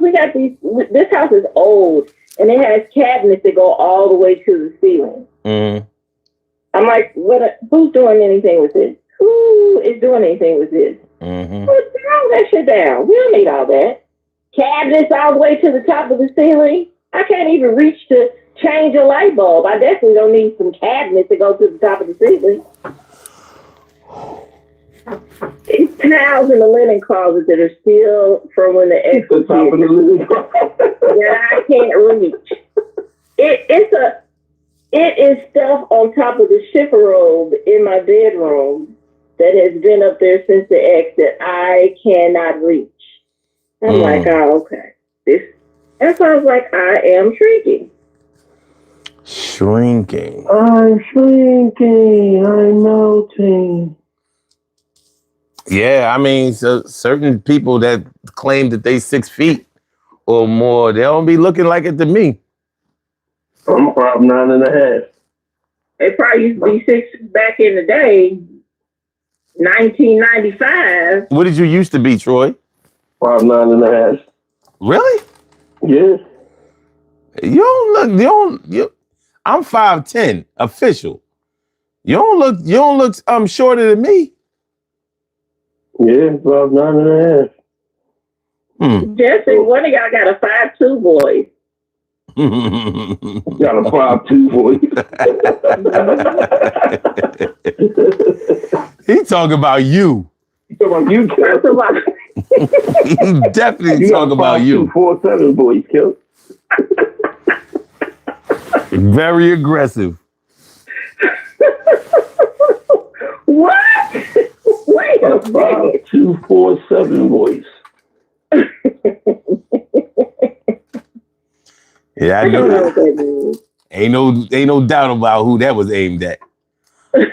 This house is old, and it has cabinets that go all the way to the ceiling. Mm-hmm. I'm like, who's doing anything with this? Who is doing anything with this? Mm-hmm. Throw that shit down. We don't need all that. Cabinets all the way to the top of the ceiling. I can't even reach to change a light bulb. I definitely don't need some cabinets to go to the top of the ceiling. These towels in the linen closet that are still from when the ex was here that I can't reach. It is stuff on top of the chifforobe in my bedroom that has been up there since the ex that I cannot reach. I'm like, oh, okay. That sounds like I am shrinking. Shrinking. I'm shrinking. I'm melting. Yeah, I mean, so certain people that claim that they 6 feet or more, they don't be looking like it to me. I'm probably 9.5. They probably used to be 6 back in the day, 1995. What did you used to be, Troy? Probably 9.5. Really? Yeah. I'm 5'10", official. You don't look shorter than me. Yeah, about 9.5. Jesse, one of y'all got a 5'2" voice. Got a 5'2" voice. He talking about you. He talking about you, Kel. He definitely talking about you. 4'7" voice, Kel. Very aggressive. What? Wait a minute. 247 voice. Yeah, I don't know what that means. Ain't no doubt about who that was aimed at. That's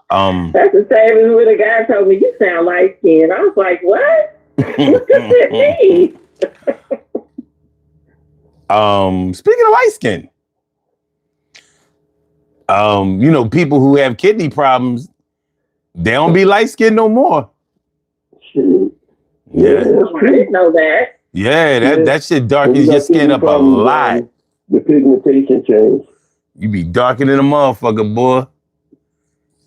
the same as when a guy told me you sound light skinned. I was like, what? What does that mean? Speaking of light skin, people who have kidney problems, they don't be light skinned no more. Shit. Yeah. I didn't know that. Yeah, that shit darkens your skin up a lot. The pigmentation change. You be darker than a motherfucker, boy.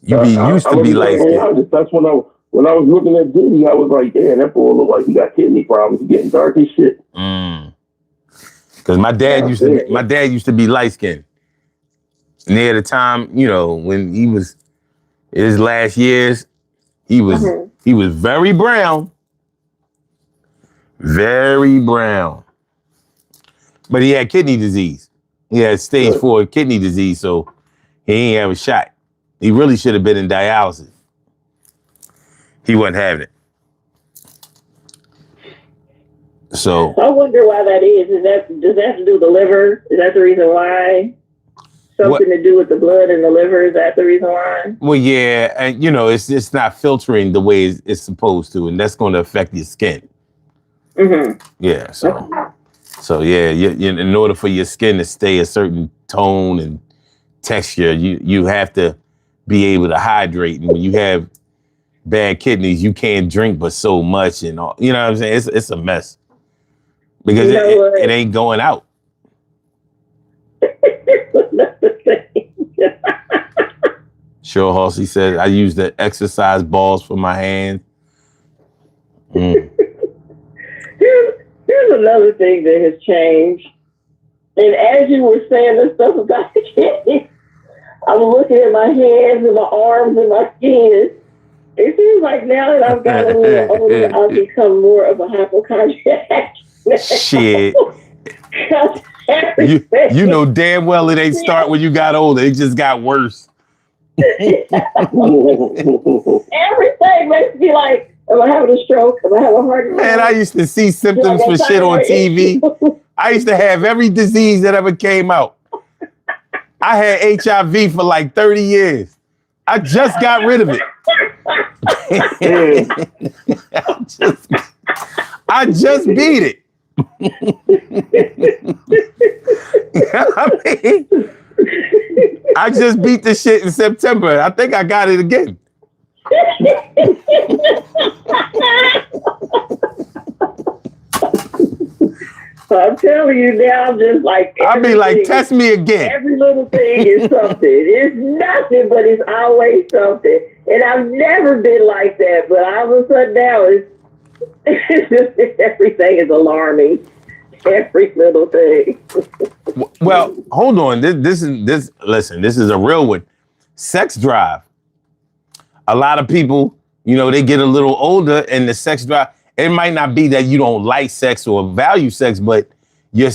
You used to be light skinned. That's when I was looking at Diddy, I was like, damn, that boy look like he got kidney problems. He's getting dark as shit. Because my dad used to be light skinned. Near the time, when he was in his last years, he was very brown. Very brown. But he had kidney disease. He had stage 4 kidney disease, so he ain't have a shot. He really should have been in dialysis. He wasn't having it. So I wonder why that is. Does that have to do with the liver? Is that the reason why? Something to do with the blood and the liver? Is that the reason why? Well, yeah, and it's just not filtering the way it's supposed to, and that's going to affect your skin. Mm-hmm. Yeah, so yeah, in order for your skin to stay a certain tone and texture, you have to be able to hydrate. And when you have bad kidneys, you can't drink but so much, and all. You know what I'm saying? It's a mess because it ain't going out. Sure, Halsey said, I use the exercise balls for my hands. Here's another thing that has changed. And as you were saying the stuff about the kids, I'm looking at my hands and my arms and my skin. It seems like now that I've gotten a little older, I've become more of a hypochondriac. Shit. You know damn well it ain't start when you got older. It just got worse. Everything makes me like, am I having a stroke? Am I having a heart attack? Man, I used to see symptoms for shit on TV. I used to have every disease that ever came out. I had HIV for like 30 years. I just got rid of it. I just beat it. I just beat the shit in September. I think I got it again. So I'm telling you now, I'm just like, I'll be like, test me again. Every little thing is something. It's nothing, but it's always something. And I've never been like that, but all of a sudden now it's just everything is alarming. Every little thing. Well, hold on. This is a real one. Sex drive. A lot of people, they get a little older and the sex drive, it might not be that you don't like sex or value sex, but your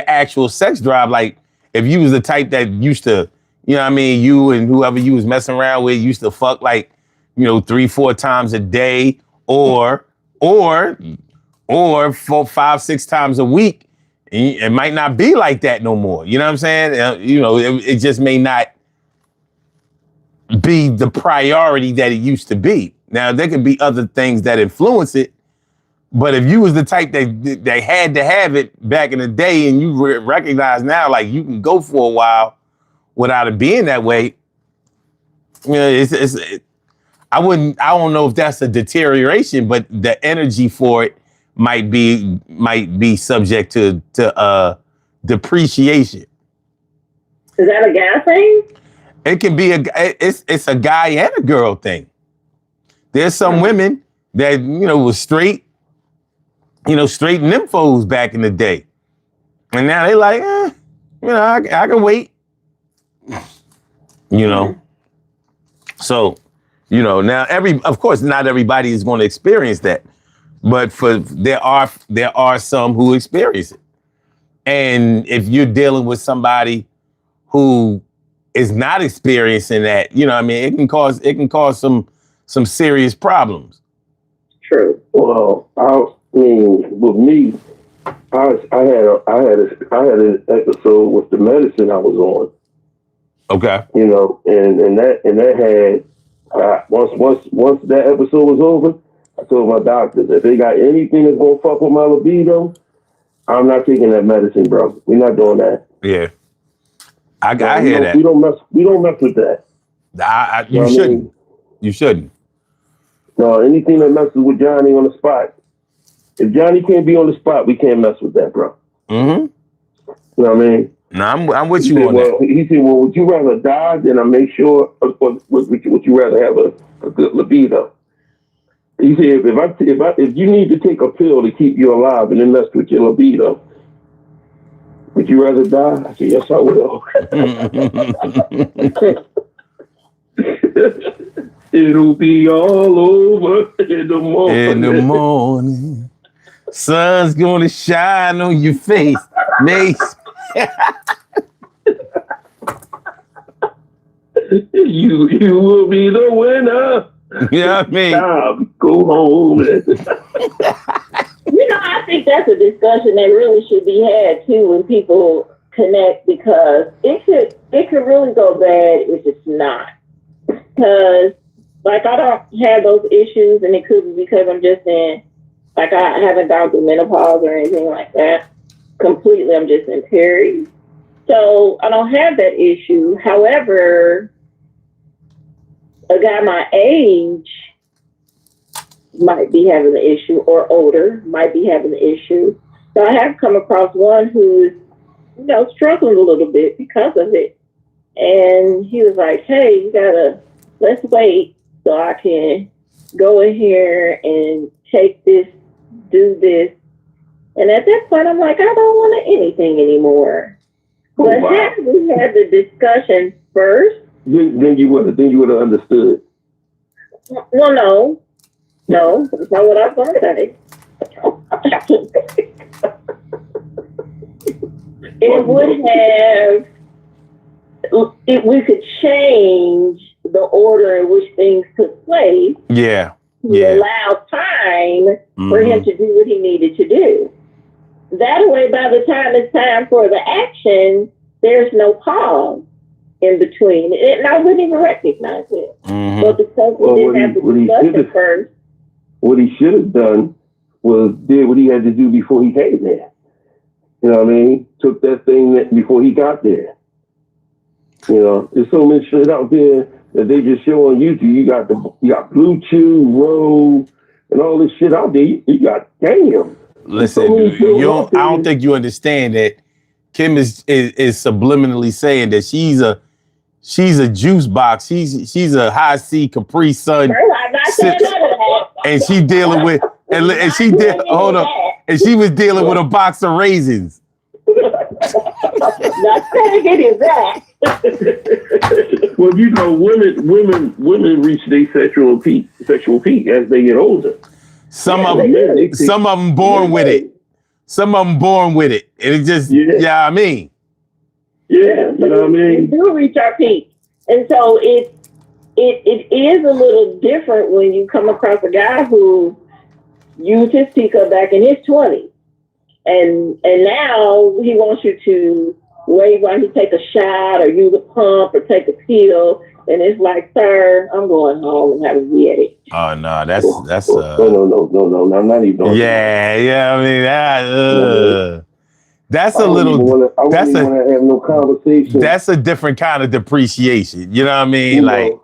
actual sex drive, like if you was the type that used to, you and whoever you was messing around with used to fuck like, 3-4 times a day or 4, 5, 6 times a week. It might not be like that no more. You know what I'm saying? It just may not be the priority that it used to be. Now, there could be other things that influence it, but if you was the type that they had to have it back in the day and you recognize now, like you can go for a while without it being that way, I don't know if that's a deterioration, but the energy for it might be subject to depreciation. Is that a guy thing? It can be it's a guy and a girl thing. There's some women that was straight, straight nymphos back in the day, and now they like, I can wait, So, now of course, not everybody is going to experience that. But there are some who experience it. And if you're dealing with somebody who is not experiencing that, it can cause some serious problems. True. Well, with me, I had an episode with the medicine I was on. Okay. And that had once that episode was over, I told my doctors, if they got anything that's gonna fuck with my libido, I'm not taking that medicine, bro. We're not doing that. Yeah, I hear that. We don't mess with that. You shouldn't. You shouldn't. No, anything that messes with Johnny on the spot. If Johnny can't be on the spot, we can't mess with that, bro. Mm-hmm. You know what I mean? No, I'm with you on that. He said, well, would you rather die than I make sure, or would you rather have a good libido? He said, if you need to take a pill to keep you alive and then mess with your libido, would you rather die? I said, yes, I will. It'll be all over in the morning. In the morning, sun's gonna shine on your face, Mace. You will be the winner. You know what I mean? Go home. I think that's a discussion that really should be had too when people connect, because it could really go bad if it's not. Because like I don't have those issues, and it could be because I'm just I haven't gone through menopause or anything like that. Completely, I'm just in peri. So I don't have that issue. However, a guy my age might be having the issue, or older might be having the issue. So I have come across one who's, struggling a little bit because of it. And he was like, hey, you gotta let's wait so I can go in here and take this, do this. And at that point, I'm like, I don't want anything anymore. But had we had the discussion first, then you would have understood. Well, no, that's not what I was going to say. It would have, we could change the order in which things took place. Yeah. To allow time for him to do what he needed to do. That way, by the time it's time for the action, there's no pause in between. And I wouldn't even recognize it. But because we didn't have to discuss it first. What he should have done was did what he had to do before he came there. You know what I mean? Took that thing before he got there. You know, there's so much shit out there that they just show on YouTube. You got Blue Chew, Roll, and all this shit out there. You got damn. Listen, I don't think you understand that Kim is subliminally saying that she's a juice box. She's a high C Capri Sun. I'm not saying none of that. And she dealing with and she did hold up. And she was dealing with a box of raisins. Not saying it is that. Well, you know, women reach their sexual peak as they get older. Some of them born with it. Some of them born with it. And it just, I mean. Yeah, you know what I mean? We do reach our peak. And so it is a little different when you come across a guy who used his peaker back in his 20s. And now he wants you to wait while he take a shot or use a pump or take a pill. And it's like, sir, I'm going home and having a headache. Oh no, that's no, not even. Yeah. I mean, that's a little. I wouldn't want to have no conversation. That's a different kind of depreciation. You know what I mean?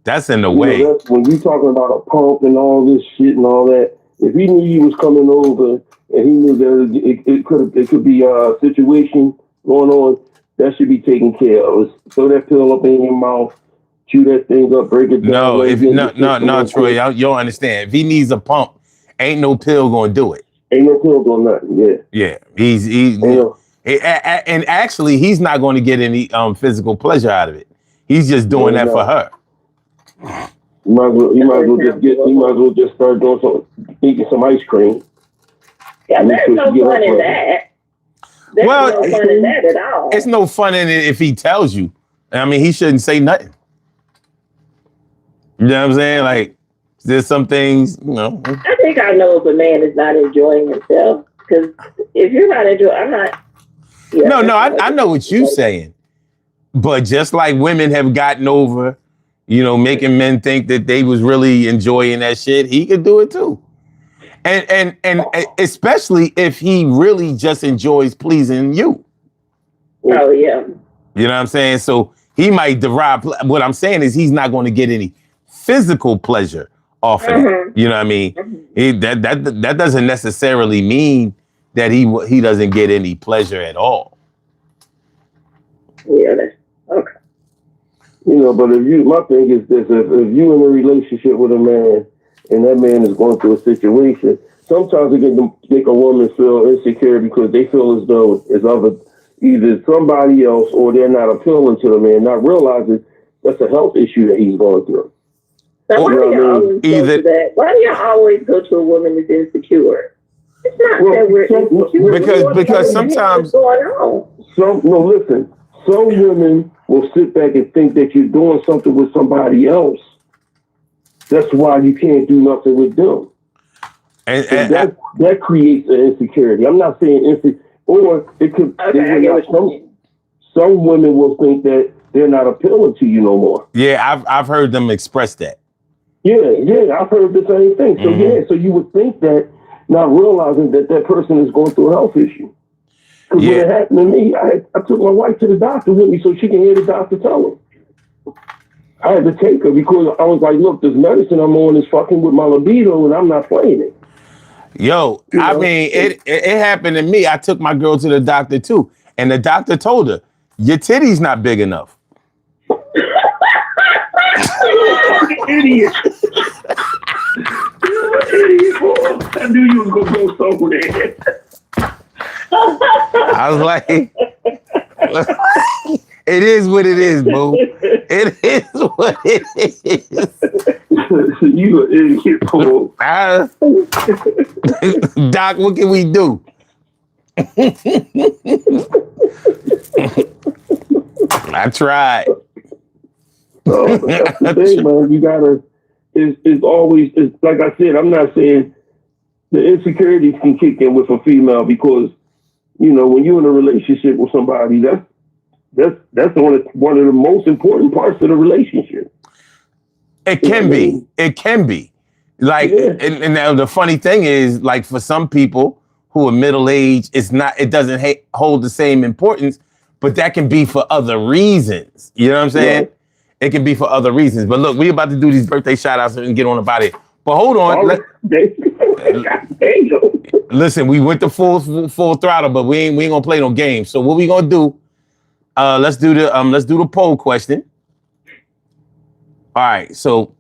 That's in the way. That's when you talking about a pump and all this shit and all that. If he knew you was coming over and he knew that it could be a situation going on, that should be taken care of. Throw that pill up in your mouth. Chew that thing up, break it down. No, Troy, you don't understand. If he needs a pump, ain't no pill gonna do it. Ain't no pill doing nothing. Yeah. And actually, he's not going to get any physical pleasure out of it. He's just doing that for her. You might as well just start doing eating some ice cream. Yeah, there's no fun in that. There's no fun in that at all. It's no fun in it if he tells you. I mean, he shouldn't say nothing. You know what I'm saying? Like, there's some things, you know. I think I know if a man is not enjoying himself. Because if you're not enjoying, I'm not. Yeah, I know what you're saying. But just like women have gotten over, you know, making men think that they was really enjoying that shit, he could do it too. And especially if he really just enjoys pleasing you. Oh, yeah. You know what I'm saying? So he might derive, what I'm saying is he's not going to get any physical pleasure off of it. You know what I mean? That doesn't necessarily mean that he doesn't get any pleasure at all. Yeah, that's okay. You know, but my thing is this: if you in a relationship with a man and that man is going through a situation, sometimes it can make a woman feel insecure because they feel as though it's either somebody else or they're not appealing to the man, not realizing that's a health issue that he's going through. So why do y'all always go to a woman that's insecure? It's not that we're insecure. Because sometimes some women will sit back and think that you're doing something with somebody else. That's why you can't do nothing with them. And that creates an insecurity. I'm not saying insecure, or it could. Some women will think that they're not appealing to you no more. Yeah, I've heard them express that. Yeah, I've heard the same thing. So so you would think that, not realizing that person is going through a health issue. Because when it happened to me, I took my wife to the doctor with me so she can hear the doctor tell her. I had to take her because I was like, look, this medicine I'm on is fucking with my libido and I'm not playing it. Yo, I mean, it happened to me. I took my girl to the doctor too. And the doctor told her, your titty's not big enough. fucking idiot. You're an idiot, boy. I knew you was gonna go somewhere. I was like, it is what it is, boo. It is what it is. You an idiot, boy. Doc, what can we do? I tried. That's the thing, man. You gotta. It's always. It's like I said. I'm not saying the insecurities can kick in with a female because when you're in a relationship with somebody, that's one of the most important parts of the relationship. It can be. It can be. Like, and now the funny thing is, like, for some people who are middle-aged, it doesn't hold the same importance, but that can be for other reasons. You know what I'm saying? Right. It can be for other reasons. But look, we're about to do these birthday shout-outs and get on about it. But hold on. Listen, we went to full throttle, but we ain't gonna play no games. So what we gonna do? Let's do the poll question. All right, so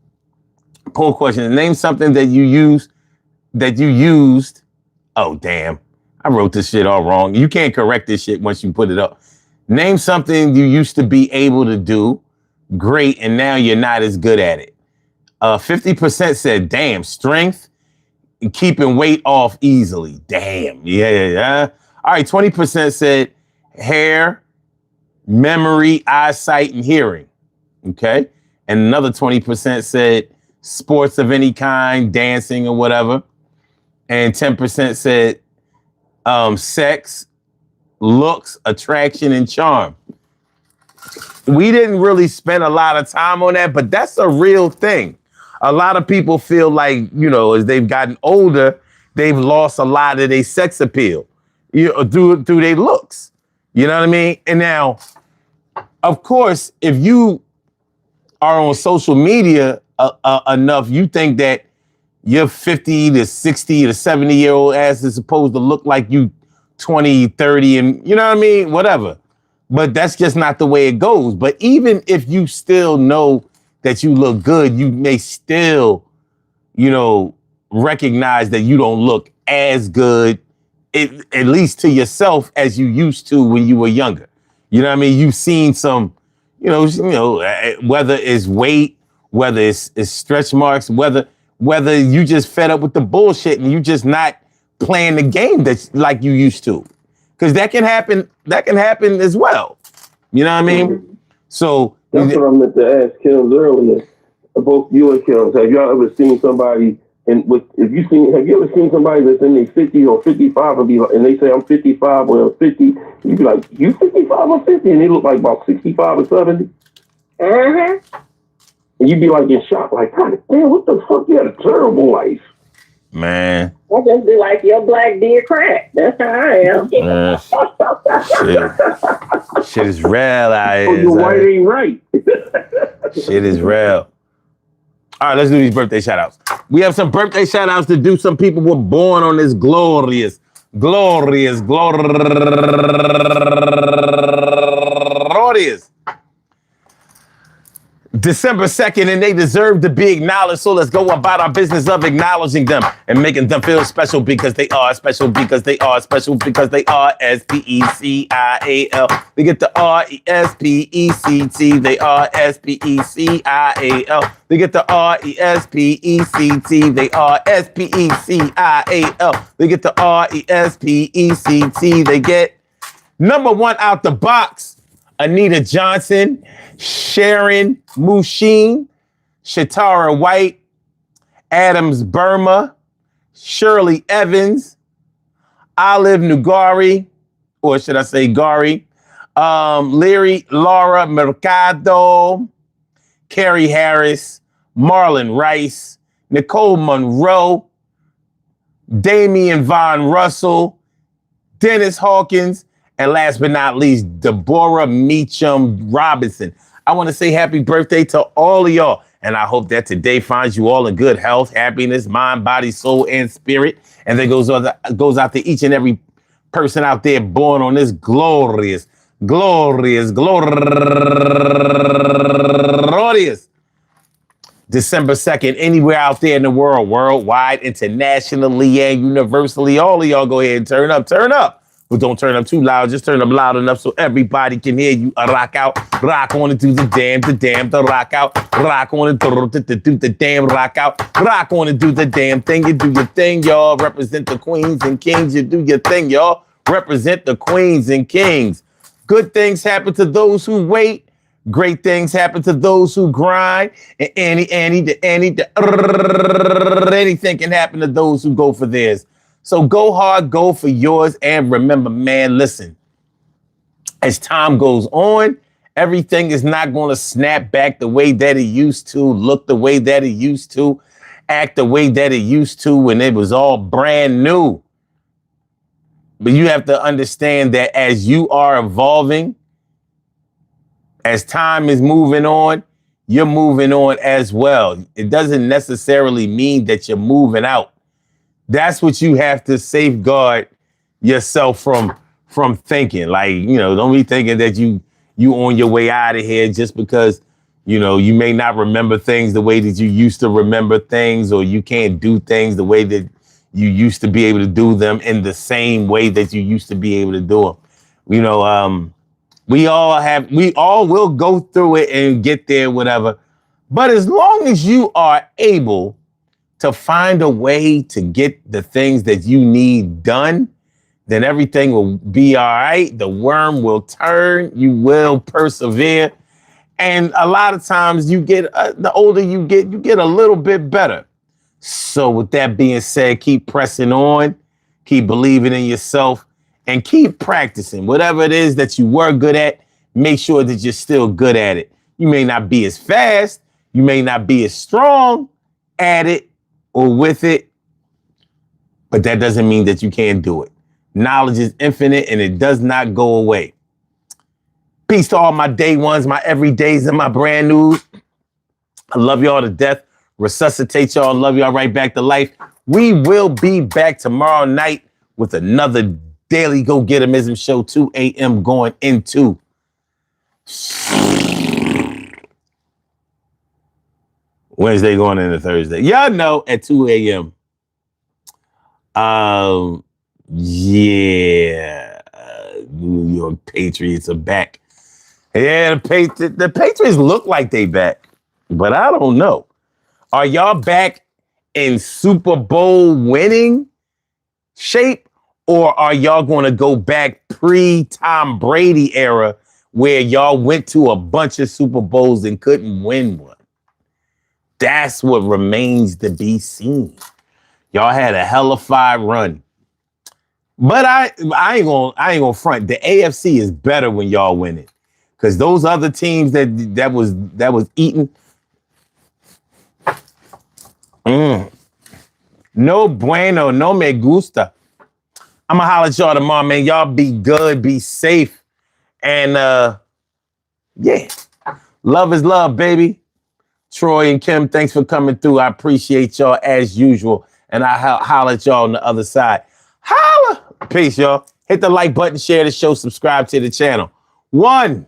poll question. Name something that you used. Oh, damn. I wrote this shit all wrong. You can't correct this shit once you put it up. Name something you used to be able to do great and now you're not as good at it. 50% said, damn, strength and keeping weight off easily. Damn. Yeah. All right, 20% said hair, memory, eyesight, and hearing. Okay. And another 20% said sports of any kind, dancing or whatever. And 10% said sex, looks, attraction, and charm. We didn't really spend a lot of time on that, but that's a real thing. A lot of people feel like, as they've gotten older, they've lost a lot of their sex appeal, through their looks. You know what I mean? And now, of course, if you are on social media enough, you think that your 50 to 60 to 70-year-old ass is supposed to look like you 20, 30, and you know what I mean? Whatever. But that's just not the way it goes. But even if you still know that you look good, you may still, recognize that you don't look as good, at least to yourself, as you used to when you were younger. You know what I mean? You've seen some, whether it's weight, whether it's stretch marks, whether you just fed up with the bullshit and you just not playing the game that's like you used to. Because that can happen as well. You know what I mean? Mm-hmm. So that's what I meant to ask Kim earlier. Both you and Kim, have y'all ever seen somebody have you ever seen somebody that's in their 50s or 55 and they say I'm 55 or 50, you be like, you 55 or 50? And they look like about 65 or 70. Mm-hmm. And you'd be like in shock, like, God damn, what the fuck? You had a terrible life. Man. I just be like, your black deer crack. That's how I am. Shit is real out here. Oh, your white ain't right. Shit is real. All right, let's do these birthday shout outs. We have some birthday shout outs to do. Some people were born on this glorious. December 2nd, and they deserve to be acknowledged. So let's go about our business of acknowledging them and making them feel special because they are special, because they are special, because they are S-P-E-C-I-A-L. They get the R-E-S-P-E-C-T. They are S-P-E-C-I-A-L. They get the R-E-S-P-E-C-T. They are S-P-E-C-I-A-L. They get the R-E-S-P-E-C-T. They get number one out the box. Anita Johnson, Sharon Mushin, Shatara White, Adams Burma, Shirley Evans, Olive Nugari, or should I say Gari, Laura Mercado, Carrie Harris, Marlon Rice, Nicole Monroe, Damian Von Russell, Dennis Hawkins, and last but not least, Deborah Meacham Robinson. I want to say happy birthday to all of y'all. And I hope that today finds you all in good health, happiness, mind, body, soul, and spirit. And that goes out to each and every person out there born on this glorious December 2nd, anywhere out there in the world, worldwide, internationally, and universally. All of y'all go ahead and turn up, turn up. But don't turn up too loud. Just turn up loud enough so everybody can hear you. Rock out, rock on it, do the damn, the rock out. Rock on it, do the damn, rock out. Rock on it, do the damn thing. You do your thing, y'all. Represent the queens and kings. You do your thing, y'all. Represent the queens and kings. Good things happen to those who wait. Great things happen to those who grind. And anything can happen to those who go for theirs. So go hard, go for yours. And remember, man, listen, as time goes on, everything is not going to snap back the way that it used to, look the way that it used to, act the way that it used to when it was all brand new. But you have to understand that as you are evolving, as time is moving on, you're moving on as well. It doesn't necessarily mean that you're moving out. That's what you have to safeguard yourself from thinking. Like, you know, don't be thinking that you on your way out of here just because, you know, you may not remember things the way that you used to remember things, or you can't do things the way that you used to be able to do them in the same way that you used to be able to do them. You know, we all will go through it and get there, whatever. But as long as you are able to find a way to get the things that you need done, then everything will be all right. The worm will turn. You will persevere. And a lot of times you get, the older you get a little bit better. So with that being said, keep pressing on, keep believing in yourself, and keep practicing. Whatever it is that you were good at, make sure that you're still good at it. You may not be as fast, you may not be as strong at it or with it, but that doesn't mean that you can't do it. Knowledge is infinite and it does not go away. Peace to all my day ones, my everydays, and my brand news. I love y'all to death. Resuscitate y'all. Love y'all right back to life. We will be back tomorrow night with another Daily Go Getimism show, 2 a.m. going into Wednesday going into Thursday. Y'all know at 2 a.m. Yeah. New York Patriots are back. Yeah, the Patriots look like they back, but I don't know. Are y'all back in Super Bowl winning shape, or are y'all going to go back pre-Tom Brady era where y'all went to a bunch of Super Bowls and couldn't win one? That's what remains to be seen. Y'all had a hellified run. But I ain't gonna front. The AFC is better when y'all win it. Because those other teams that was eating. No bueno, no me gusta. I'ma holler at y'all tomorrow, man. Y'all be good, be safe. And yeah. Love is love, baby. Troy and Kim, thanks for coming through. I appreciate y'all as usual. And I holler at y'all on the other side. Holla! Peace, y'all. Hit the like button, share the show, subscribe to the channel. 1.